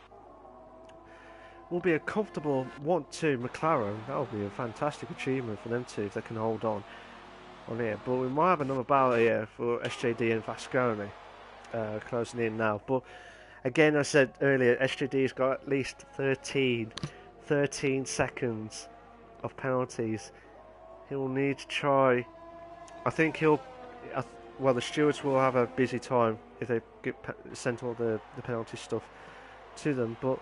will be a comfortable 1-2 McLaren. That will be a fantastic achievement for them two if they can hold on here. But we might have another battle here for SJD and Vasconi closing in now. But again, I said earlier, SJD's got at least 13 seconds of penalties. He'll need to try. I think well, the stewards will have a busy time if they sent all the penalty stuff to them. But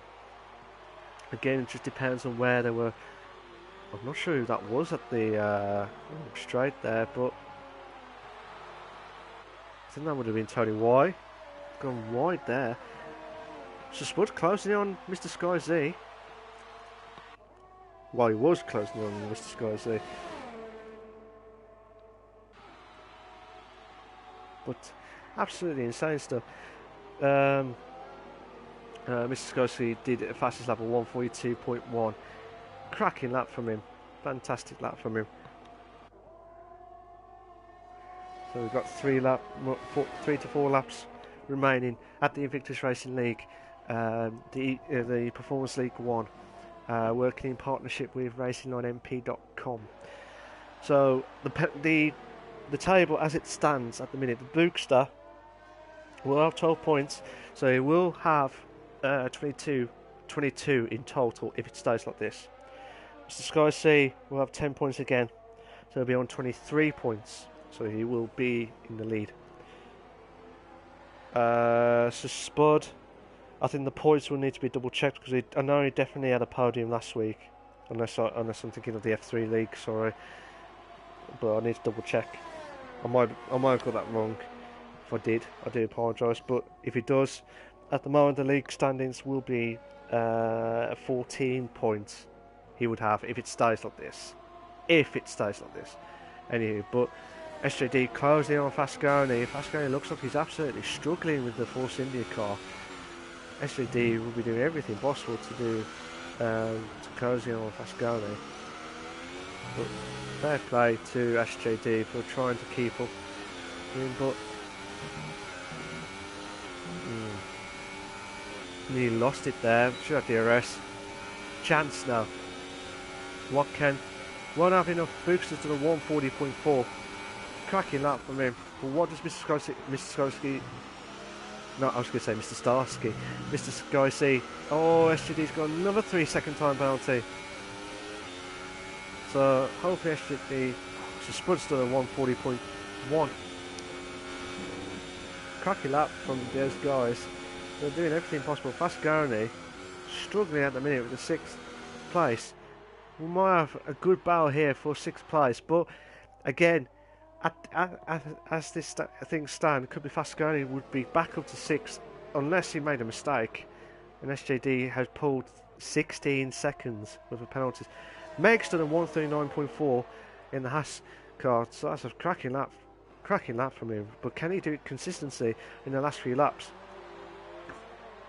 again, it just depends on where they were. I'm not sure who that was at the straight there, but I think that would have been Tony Y. Gone wide there. So Spud closing in on Mr. Sky Z. Well, he was closing in on Mr. Sky Z. But absolutely insane stuff. Mr. Scorsese did a fastest lap of 1:42.1. Cracking lap from him. Fantastic lap from him. So we've got 3 to 4 laps remaining at the Invictus Racing League, the Performance League 1, working in partnership with RacingLineMP.com. So the table as it stands at the minute, the Boogster will have 12 points, so he will have 22 in total if it stays like this. Mr. Sky C will have 10 points again, so he'll be on 23 points, so he will be in the lead. So Spud, I think the points will need to be double checked because I know he definitely had a podium last week, unless I'm thinking of the F3 League, sorry, but I need to double check. I might have got that wrong. If I did, I do apologise. But if he does, at the moment the league standings will be 14 points. He would have if it stays like this. Anywho, but SJD closing on Fasconi. Fasconi looks like he's absolutely struggling with the Force India car. SJD will be doing everything possible to do to close in on Fasconi. But fair play to SJD for trying to keep up. But he lost it there. Should have DRS. Chance now. What can Won't have enough boosters to the 140.4. Cracking lap from him. But what does Mr. Skorsky... No, I was going to say Mr. Starsky. Mr. Sky see. Oh, SGD's got another 3-second time penalty. So, hopefully SGD spuds to the 140.1. Cracking lap from those guys. They're doing everything possible. Fascaroni struggling at the minute with the 6th place. We might have a good battle here for 6th place, but again, as this thing stands, it could be Fascaroni would be back up to 6th unless he made a mistake. And SJD has pulled 16 seconds with the penalties. Meg's done a 139.4 in the Haas car, so that's a cracking lap from him. But can he do it consistency in the last few laps?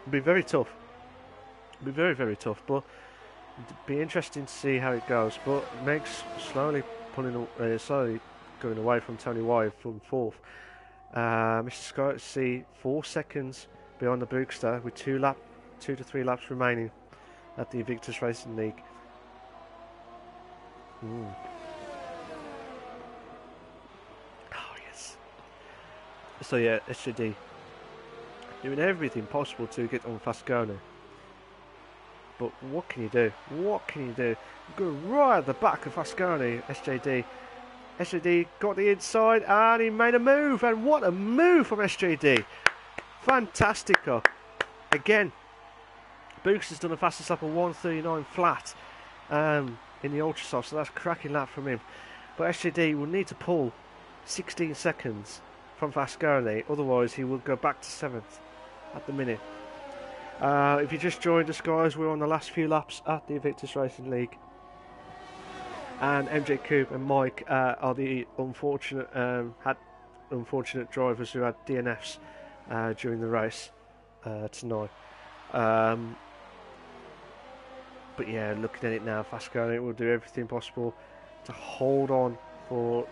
It'll be very tough. It'll be very, very tough, but it'll be interesting to see how it goes. But Meg's slowly going away from Tony White from 4th. Mr. Scott see 4 seconds behind the Bookster with 2 to 3 laps remaining at the Invictus Racing League. Oh yes. So yeah, SJD doing everything possible to get on Fascaroni. But what can you do? What can you do? Go right at the back of Fascaroni, SJD. SJD got the inside and he made a move, and what a move from SJD. Fantastico. Again, Books has done the fastest lap of 139 flat in the Ultra Soft, so that's a cracking lap from him. But SJD will need to pull 16 seconds from Fascaroni, otherwise he will go back to 7th at the minute. If you just joined us, guys, we're on the last few laps at the Invictus Racing League. And MJ Coop and Mike are the unfortunate drivers who had DNFs during the race tonight. But yeah, looking at it now, Fascaroni will do everything possible to hold on for,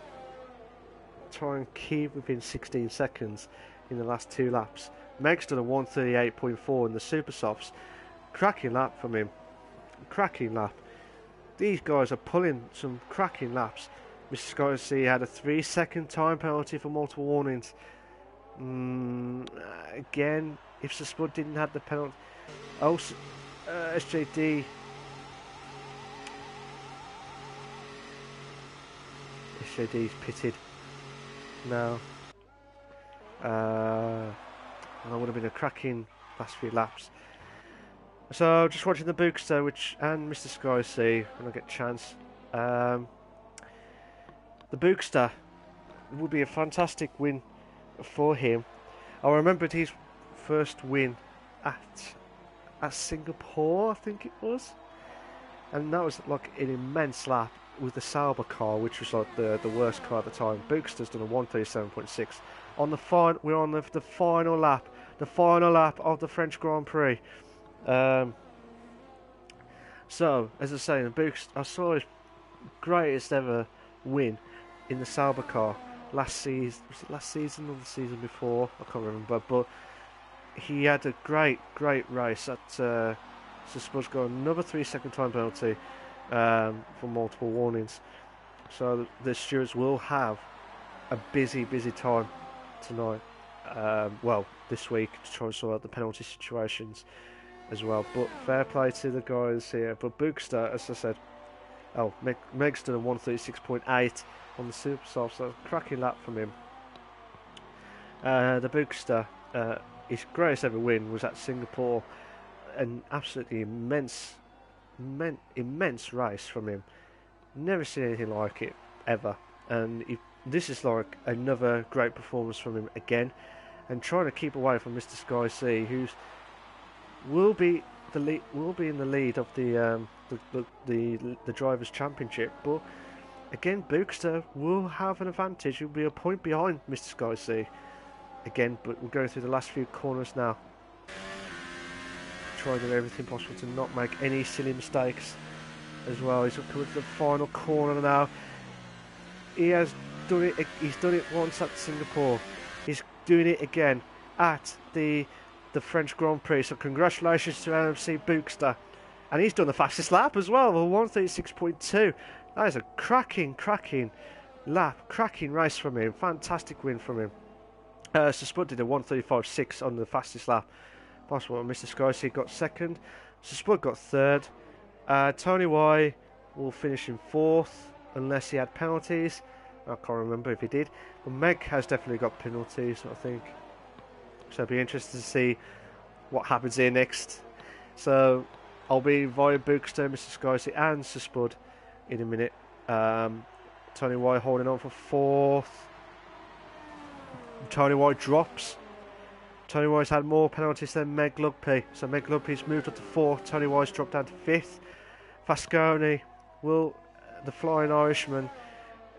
try and keep within 16 seconds in the last 2 laps. Meg's done a 138.4 in the Super Softs. Cracking lap from him. Cracking lap. These guys are pulling some cracking laps. Mr. Scott C had a 3-second time penalty for multiple warnings. Again, if the Spud didn't have the penalty. Also, SJD's pitted now. That would have been a cracking last few laps. So just watching the Bookster, and Mr. Sky C when I get a chance. The Bookster would be a fantastic win for him. I remembered his first win at Singapore, I think it was, and that was like an immense lap with the Sauber car, which was like the worst car at the time. Bookster's done a 137.6 on the final. We're on the final lap of the French Grand Prix. So, as I say, I saw his greatest ever win in the Sauber car last season. Was it last season or the season before? I can't remember. But he had a great race at. So Spurs got another 3-second time penalty for multiple warnings. So the stewards will have a busy time tonight. Well, this week to try and sort out the penalty situations as well. But fair play to the guys here. But Bookster, as I said, Meg's done a 136.8 on the Super Soft, so a cracking lap from him. The Bookster, his greatest ever win was at Singapore. An absolutely immense race from him. Never seen anything like it ever. And this is like another great performance from him again. And trying to keep away from Mr. Sky C, who will be in the lead of the drivers' championship. But again, Bookster will have an advantage. He'll be a point behind Mr. Sky C again. But we're going through the last few corners now. Try to do everything possible to not make any silly mistakes as well. He's coming to the final corner now. He has done it. He's done it once at Singapore. He's doing it again at the French Grand Prix. So congratulations to LMC Bookster, and he's done the fastest lap as well, a 136.2. That is a cracking lap, cracking race from him. Fantastic win from him. So Spud did a 1:35.6 on the fastest lap possible. Mr. Scorsese got second. So Spud got third. Tony Y will finish in fourth unless he had penalties. I can't remember if he did. But Meg has definitely got penalties, I think. So it'll be interesting to see what happens here next. So I'll be via Bookster, Mr. Scorsese and Sir Spud in a minute. Tony Y holding on for fourth. Tony Y drops. Tony Y's had more penalties than Meg Lugby. So Meg Lugby's moved up to fourth. Tony Y's dropped down to fifth. Fasconi will, the Flying Irishman,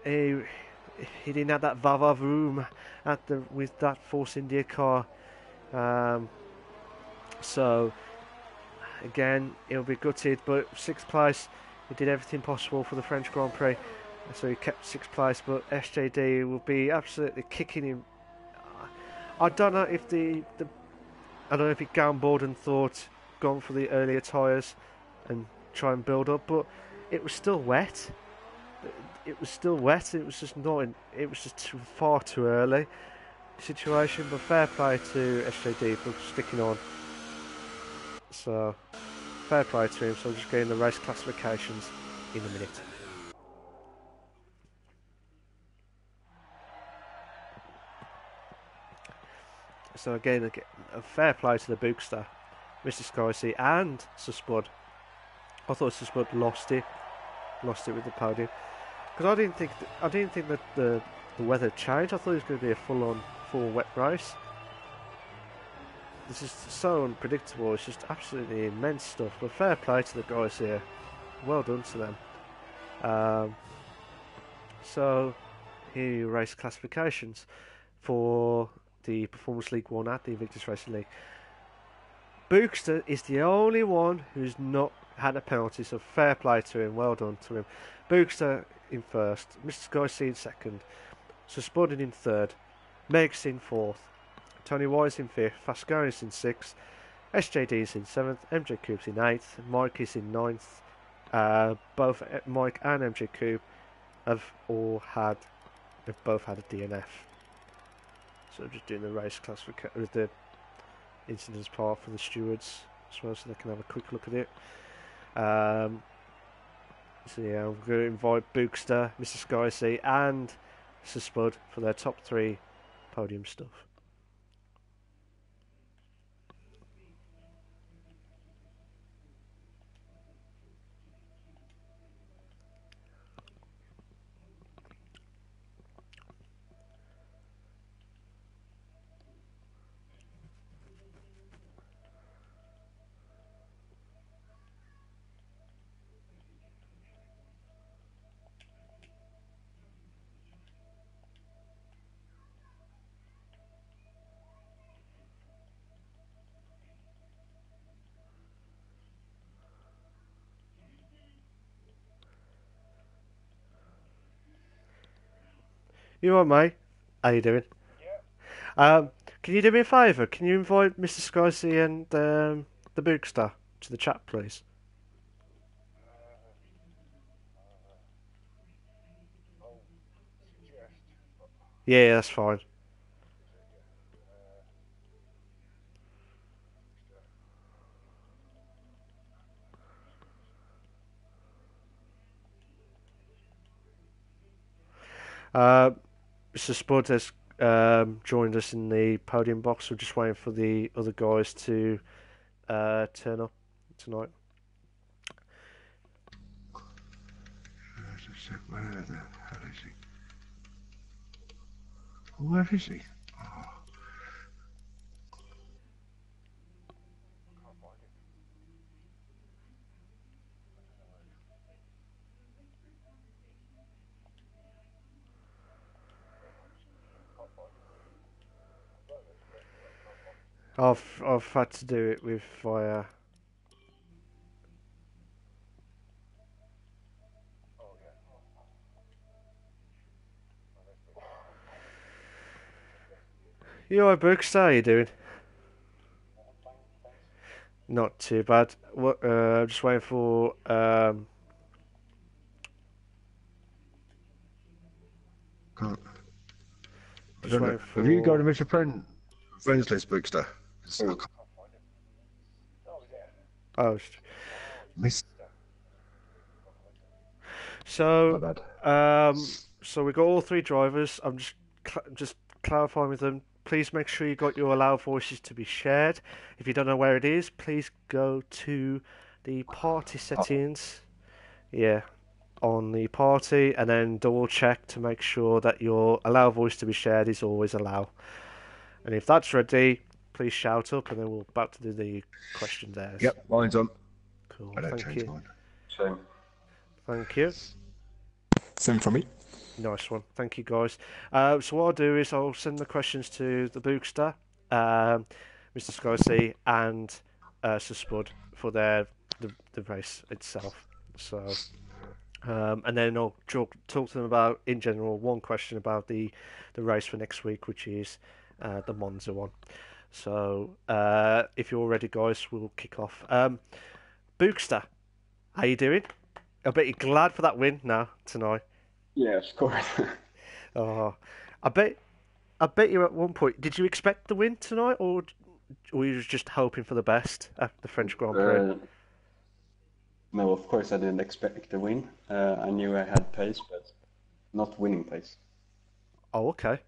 he didn't have that va-va-voom with that Force India car. So again, he'll be gutted, but sixth place. He did everything possible for the French Grand Prix, so he kept sixth place. But SJD will be absolutely kicking him. I don't know if I don't know if he gambled and thought gone for the earlier tyres and try and build up, but it was still wet. It was still wet. It was just not. It was just far too early situation. But fair play to SJD for sticking on. So fair play to him. So I'm just getting the race classifications in a minute. So again, a fair play to the Bookster, Mr. Scorsese and Sir Spud. I thought Sir Spud lost it with the podium because I didn't think that the weather changed. I thought it was going to be a full wet race. This is so unpredictable. It's just absolutely immense stuff. But fair play to the guys here. Well done to them. So here are your race classifications for the Performance League 1 at the Invictus Racing League. Bookster is the only one who's not had a penalty, so fair play to him, well done to him. Bookster in first, Mr. Scorsese in second, Sir Spud in third, Meg's in fourth, Tony Wise in fifth, Fasconi's in sixth, SJD's in seventh, MJ Coop's in eighth, Mike is in ninth. Both Mike and MJ Coop have both had a DNF. So I'm just doing the race classification with the incidents part for the stewards as well, so they can have a quick look at it. So yeah, I'm going to invite Bookster, Mr. Scorsese and Sir Spud for their top three podium stuff. You alright, mate? How you doing? Yeah. Can you do me a favour? Can you invite Mr. Scorsese and the Bookster to the chat, please? Yeah, that's fine. Mr. Spud has joined us in the podium box. We're just waiting for the other guys to turn up tonight. Where the hell is he? Where is he? I've had to do it with via. You alright, Brooks? How are you doing? Not too bad. I'm just waiting for Can't. I Just don't know. waiting Have you got for. a Mr. Friends list, Bookster? Who? Oh, Miss. My so bad. so we got all three drivers. I'm just clarifying with them. Please make sure you got your allow voices to be shared. If you don't know where it is, please go to the party settings. Yeah, on the party, and then double check to make sure that your allow voice to be shared is always allow. And if that's ready, please shout up, and then we're about to do the questionnaires. Yep, mine's on. Cool. I don't Thank change you. mine. Same. Thank you. Same for me. Nice one. Thank you, guys. So what I'll do is I'll send the questions to the Bookster, Mr. Scorsese, and Sir Spud for the race itself. So, and then I'll talk to them about, in general, one question about the race for next week, which is the Monza one. So, if you're ready, guys, we'll kick off. Bookster, how you doing? I bet you're glad for that win now tonight. Yeah, of course. Oh, I bet you at one point. Did you expect the win tonight, or were you just hoping for the best at the French Grand Prix? No, of course I didn't expect to win. I knew I had pace, but not winning pace. Oh, okay.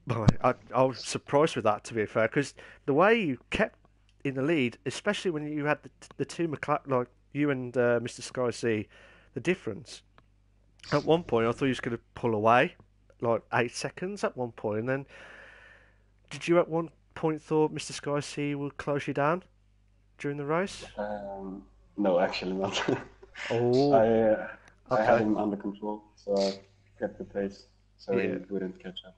I was surprised with that, to be fair, because the way you kept in the lead, especially when you had the two McLaren, like you and Mr. Sky C, the difference. At one point, I thought he was going to pull away, like 8 seconds at one point, and then did you at one point thought Mr. Sky C would close you down during the race? No, actually not. Oh, I had okay. him under control, so I kept the pace so he Yeah, wouldn't catch up.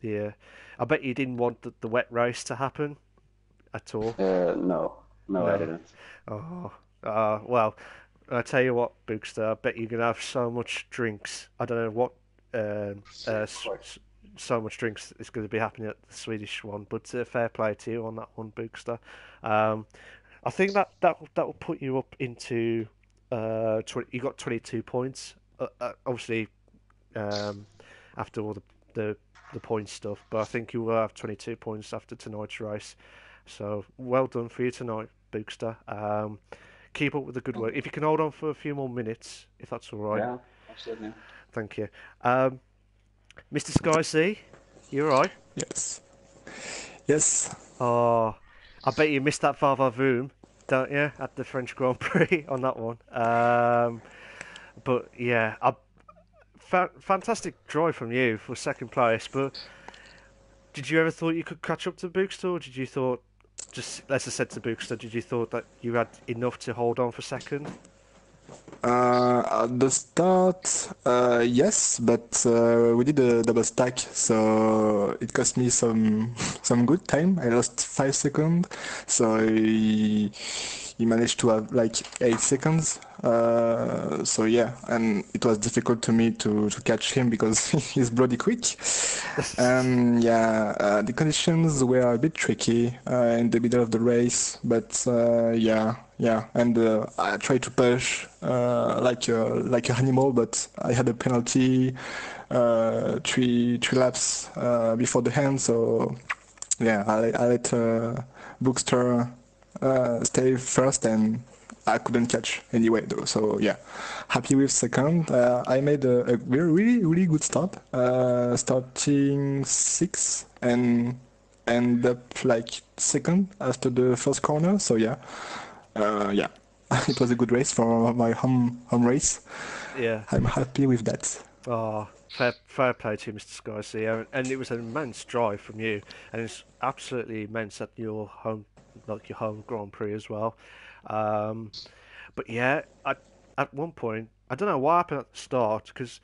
yeah. I bet you didn't want the wet race to happen at all. No, I No. didn't. Oh, well, I tell you what, Bookster, I bet you're gonna have so much drinks. I don't know what, so much drinks is going to be happening at the Swedish one, but fair play to you on that one, Bookster. I think that will put you up into 20, you got 22 points. Obviously, after all the points stuff, but I think you will have 22 points after tonight's race. So well done for you tonight, Bookster. Keep up with the good work. If you can hold on for a few more minutes, if that's all right. Yeah, absolutely. Thank you. Mr. Sky C, you all right? Yes. Yes. Oh, I bet you missed that Vava-Voom, don't you, at the French Grand Prix on that one. But yeah, fantastic drive from you for second place. But did you ever thought you could catch up to Bookster, or did you thought, just as I said to Bookster, did you thought that you had enough to hold on for second? At the start, yes, but we did a double stack, so it cost me some good time. I lost 5 seconds, so he managed to have like 8 seconds. So yeah, and it was difficult to me to catch him because he's bloody quick. Yeah, the conditions were a bit tricky in the middle of the race, but yeah, and I tried to push like an animal, but I had a penalty three laps before the end, so yeah, I let Bookster stay first, and I couldn't catch anyway though. So yeah, happy with second. I made a really good start, starting sixth and end up like second after the first corner. So yeah, yeah, it was a good race for my home race. Yeah. I'm happy with that. Oh, fair play to you, Mr. Scorsese, and it was an immense drive from you, and it's absolutely immense at your home, like your home Grand Prix as well. But yeah, at one point, I don't know what happened at the start, because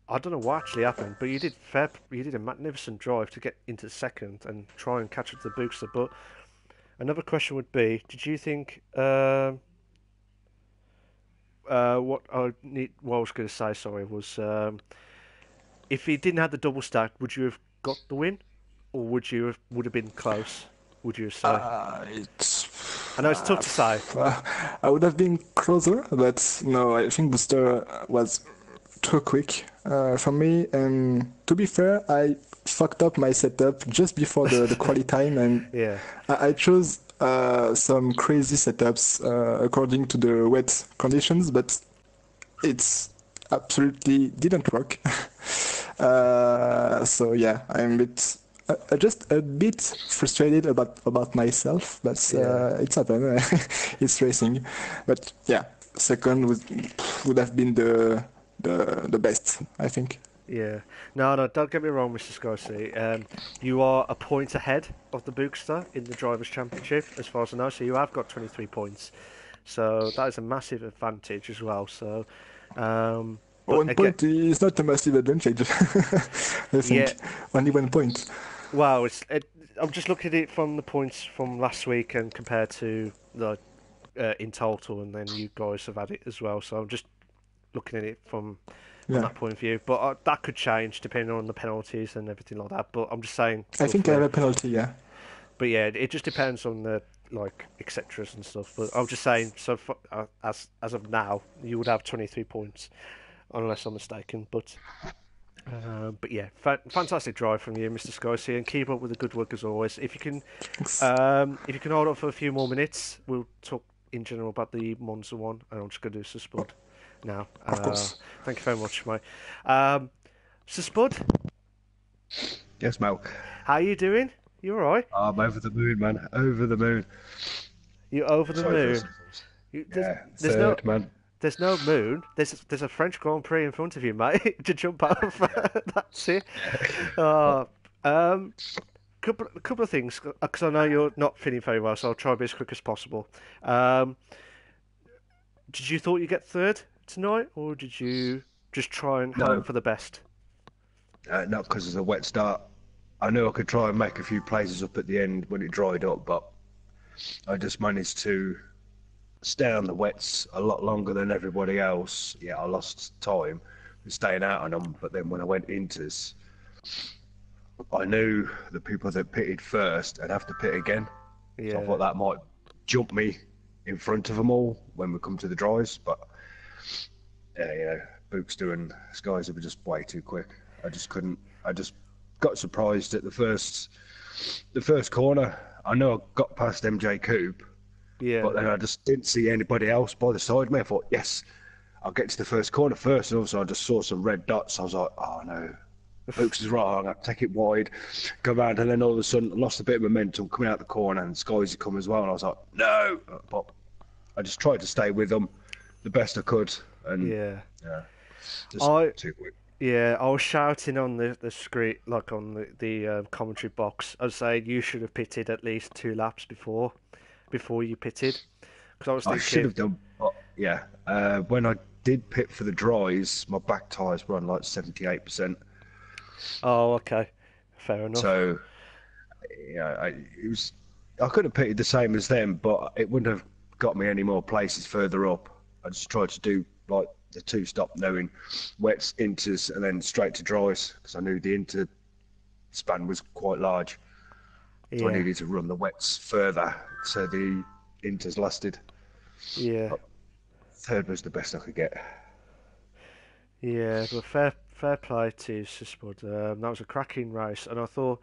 I don't know what actually happened, but you did a magnificent drive to get into second and try and catch up to the Bookster. But another question would be, did you think? What I was going to say, sorry, was if he didn't have the double stack, would you have got the win, or would have been close? Would you say? I know it's tough to say. I would have been closer, but no, I think Booster was too quick for me. And to be fair, I fucked up my setup just before the quali time, and Yeah. I chose some crazy setups according to the wet conditions, but it's absolutely didn't work. So yeah, I'm a bit, just a bit frustrated about myself, but it's happened. It's racing, but yeah, second would have been the best, I think. Yeah. No, don't get me wrong, Mr. Scorsese. You are a point ahead of the Bookster in the Drivers' Championship, as far as I know, so you have got 23 points. So that is a massive advantage as well. So, but One again, point is not a massive advantage. I yeah, think only 1 point. wow, I'm just looking at it from the points from last week and compared to the in total, and then you guys have had it as well. So I'm just looking at it from Yeah, that point of view. But that could change depending on the penalties and everything like that. But I'm just saying, I think I roughly. have a penalty. Yeah. But yeah, it just depends on the like etc. and stuff. But I'm just saying, so as of now, you would have 23 points, unless I'm mistaken. But yeah, fantastic drive from you, Mr. Scorsese, and keep up with the good work as always. If you can hold on for a few more minutes, we'll talk in general about the Monza one, and I'm just going to do Sir Spud now. Of course. Thank you very much, mate. Sir Spud, Yes, Mal. how you doing? You all right? I'm over the moon, man. Over the moon. You over the Sorry, moon? first. Yeah, There's no third, man. there's no moon. There's a French Grand Prix in front of you, mate. To jump over. That's it. Uh, um, couple of things because I know you're not feeling very well, so I'll try to be as quick as possible. Um, did you thought you'd get third tonight, or did you just try and hope No, for the best? not because it's a wet start. I knew I could try and make a few places up at the end when it dried up, but I just managed to stay on the wets a lot longer than everybody else. Yeah, I lost time staying out on them, but then when I went into this, I knew the people that pitted first would have to pit again. So I Yeah, thought that might jump me in front of them all when we come to the dries. But yeah, Bookster and Skies were just way too quick. I just couldn't. I just got surprised at the first corner. I know I got past MJ Coupe, yeah, but then I just didn't see anybody else by the side of me. I thought, yes, I'll get to the first corner first. And also, I just saw some red dots. I was like, oh no, Books is wrong. I take it wide, go round, and then all of a sudden, I lost a bit of momentum coming out the corner, and Skies had come as well. And I was like, no, but I just tried to stay with them the best I could, and yeah. yeah, just I too quick. Yeah, I was shouting on the screen, like on the commentary box. I was saying you should have pitted at least 2 laps before you pitted, because I was I should thinking, have done, but yeah, when I did pit for the dries, my back tyres were on like 78%. oh, okay, fair enough. So yeah, I could have pitted the same as them, but it wouldn't have got me any more places further up. I just tried to do like the two-stop, knowing wets, inters, and then straight to dries, because I knew the inter span was quite large. So I Yeah, needed to run the wets further, so the inters lasted. yeah, Third was the best I could get. yeah. But fair play to Sispud. That was a cracking race, and I thought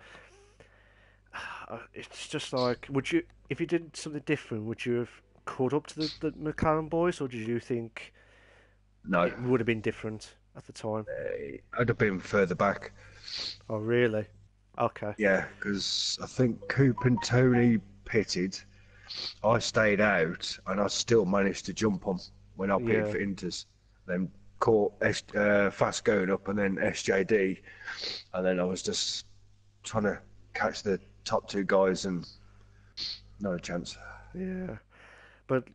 it's just like, would you, if you did something different, would you have caught up to the McLaren boys, or did you think No, it would have been different at the time? I'd have been further back. Oh, really? Okay. Yeah, because I think Coop and Tony pitted. I stayed out, and I still managed to jump them when I pitted Yeah. for Inters. Then caught fast going up, and then SJD, and then I was just trying to catch the top two guys, and no chance. Yeah. But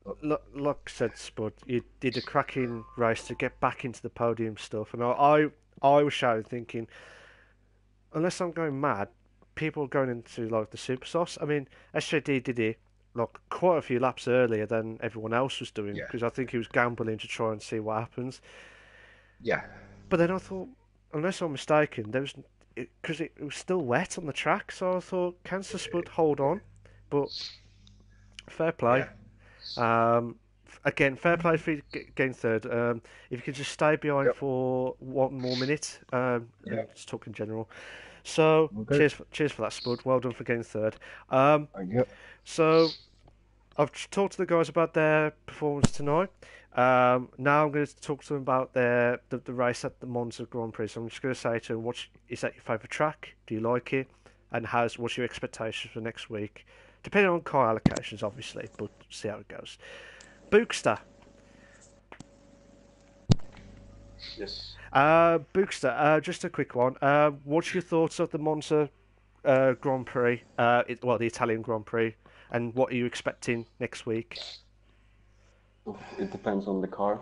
like I said, Spud, you did a cracking race to get back into the podium stuff, and I was shouting, thinking, unless I'm going mad, people are going into like the super sauce. I mean, SJD did it like quite a few laps earlier than everyone else was doing, Yeah, because I think he was gambling to try and see what happens. yeah, But then I thought, unless I'm mistaken, there was, because it was still wet on the track, so I thought, can Spud hold on? But fair play. yeah. again, fair play for you getting third. If you could just stay behind Yep. for 1 more minute, Yep. just talk in general. So, Okay. cheers for that, Spud. Well done for getting third. Yep. So, I've talked to the guys about their performance tonight. Now I'm going to talk to them about the race at the Monza Grand Prix. So I'm just going to say to them, is that your favourite track? Do you like it? And what's your expectations for next week? Depending on car allocations, obviously, but see how it goes. Bookster. Yes. Bookster, just a quick one. What's your thoughts of the Monza Grand Prix? The Italian Grand Prix, and what are you expecting next week? It depends on the car.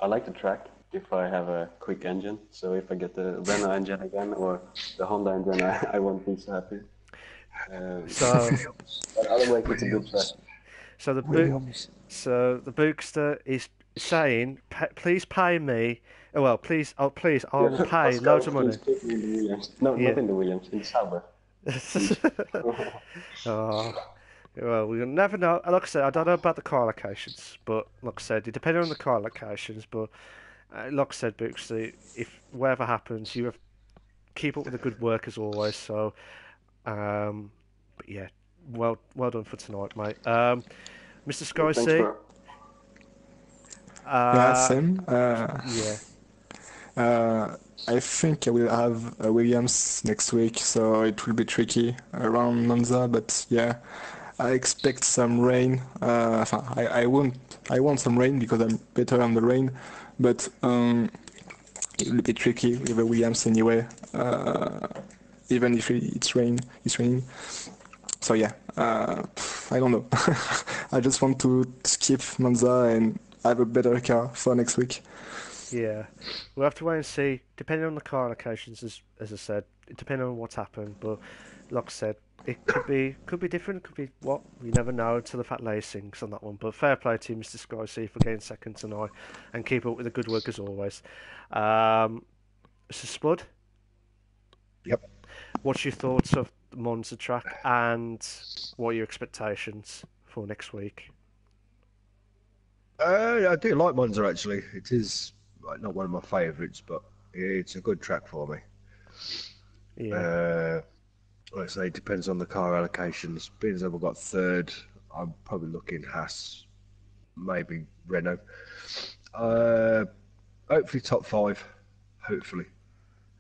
I like the track if I have a quick engine. So if I get the Renault engine again or the Honda engine, I won't be so happy. So, But otherwise, it's a good track. so the Bookster is saying, please pay me. Well, please, I will pay Pascal, loads of money. please put me in the Williams. No, Yeah. not in the Williams, in Sauber. Oh, well, we'll never know. Like I said, I don't know about the car allocations, but like I said, it depends on the car allocations. But like I said, Bookster, if whatever happens, you have keep up with the good work as always. So, but yeah, well done for tonight, mate. Mr. Sky Thanks, C. bro. Yeah, same. Yeah. I think I will have Williams next week, so it will be tricky around Monza. But yeah, I expect some rain. I want some rain because I'm better on the rain, but it will be tricky with the Williams anyway. Even if it's raining. So yeah, I don't know. I just want to skip Monza and have a better car for next week. Yeah, we'll have to wait and see. Depending on the car allocations, as I said, depending on what's happened. But like I said, it could be different. Could be what you never know until the fat lady sings on that one. But fair play to you, Mr. Sky C, for getting second tonight and keep up with the good work as always. Mr. Spud, Yep. what's your thoughts of the Monza track and what are your expectations for next week? I do like Monza actually. It is not one of my favourites, but it's a good track for me. Yeah, Like I say, it depends on the car allocations. Being as I've got third, I'm probably looking Haas, maybe Renault. Hopefully top 5, hopefully,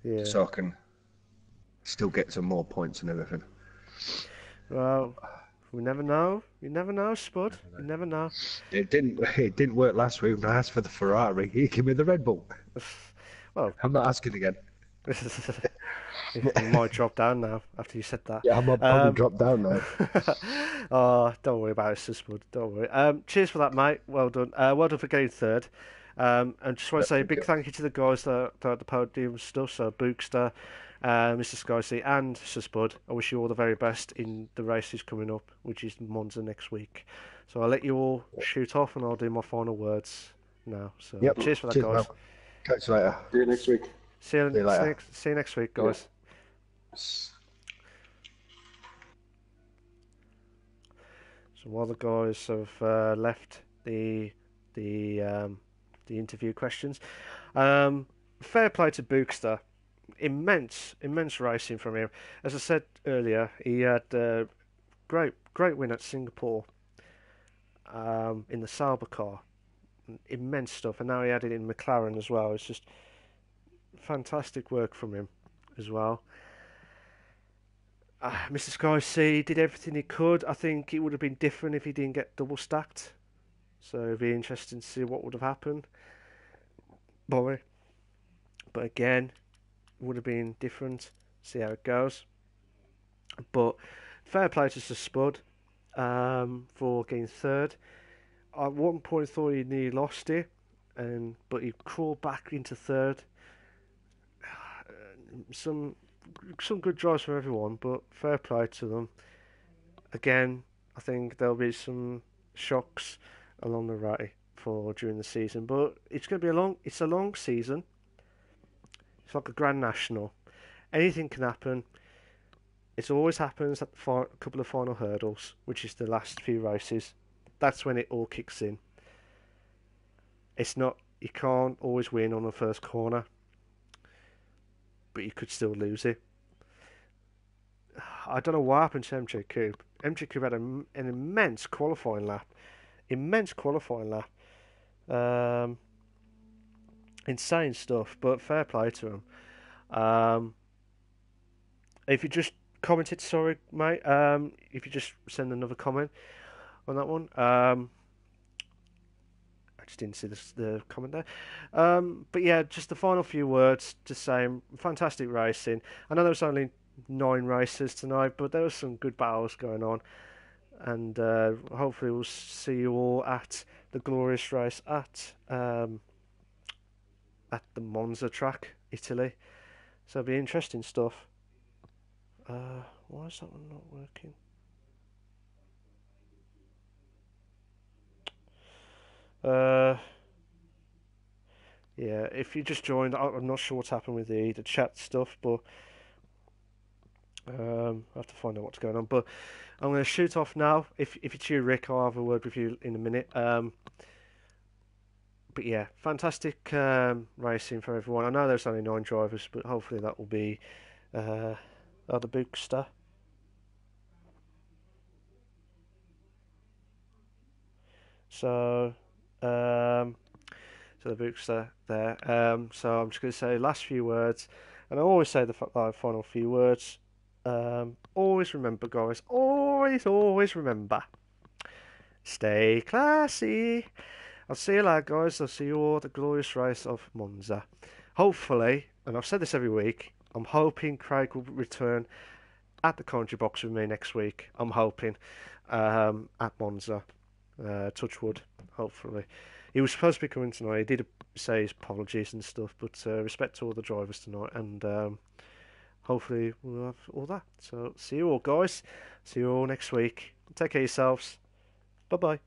yeah. so I can still get some more points and everything. Well, we never know. You never know, Spud. You never know. It didn't work last week when I asked for the Ferrari. He gave me the Red Bull. Well, I'm not asking again. you might drop down now after you said that. Yeah, I'm probably dropped down now. Oh, don't worry about it, Spud. Don't worry. Cheers for that, mate. Well done. Well done for getting third. And just want to say a big thank you to the guys that are at the podium stuff. So Bookster, Mr. Skysea, and Sir Spud. I wish you all the very best in the races coming up, which is Monza next week. So I'll let you all shoot off, and I'll do my final words now. So Yep. cheers for that, Cheers, guys. pal. Catch you later. See you next week. See you later. See you next week, guys. So while the guys have left the interview questions, fair play to Bookster. Immense racing from him. As I said earlier, he had great win at Singapore in the Sauber car. Immense stuff, and now he had it in McLaren as well. It's just fantastic work from him as well. Mr. Sky C did everything he could. I think it would have been different if he didn't get double stacked. So it'd be interesting to see what would have happened. But again, it would have been different. See how it goes. But fair play to Sir Spud for getting third. At one point, I thought he nearly lost it, but he crawled back into third. Some good drives from everyone, but fair play to them. Again, I think there'll be some shocks along the way during the season, but it's going to be a long season. It's like a Grand National. Anything can happen. It always happens at a couple of final hurdles, which is the last few races. that's when it all kicks in. It's not, you can't always win on the first corner, but you could still lose it. I don't know what happened to MJ Cube. MJ Cube had an immense qualifying lap. Insane stuff, but fair play to him. If you just commented, sorry, mate. If you just send another comment on that one. I just didn't see the comment there. But yeah, just the final few words to say, fantastic racing. I know there was only 9 races tonight, but there was some good battles going on. And hopefully we'll see you all at the glorious race at the Monza track, Italy. So it'll be interesting stuff. Why is that one not working? Yeah, if you just joined, I'm not sure what's happened with the chat stuff, but I have to find out what's going on. But I'm going to shoot off now. If it's you, Rick, I'll have a word with you in a minute. But yeah, fantastic racing for everyone. I know there's only 9 drivers, but hopefully that will be the Bookster. So the Bookster there. So I'm just going to say last few words, and I always say the final few words. Always remember, guys. Always remember. Stay classy. I'll see you later, guys. I'll see you all at the glorious race of Monza. Hopefully, and I've said this every week, I'm hoping Craig will return at the commentary box with me next week. I'm hoping at Monza. Touch wood, hopefully. He was supposed to be coming tonight. He did say his apologies and stuff, but respect to all the drivers tonight, and hopefully we'll have all that. So see you all, guys. See you all next week. Take care of yourselves. Bye-bye.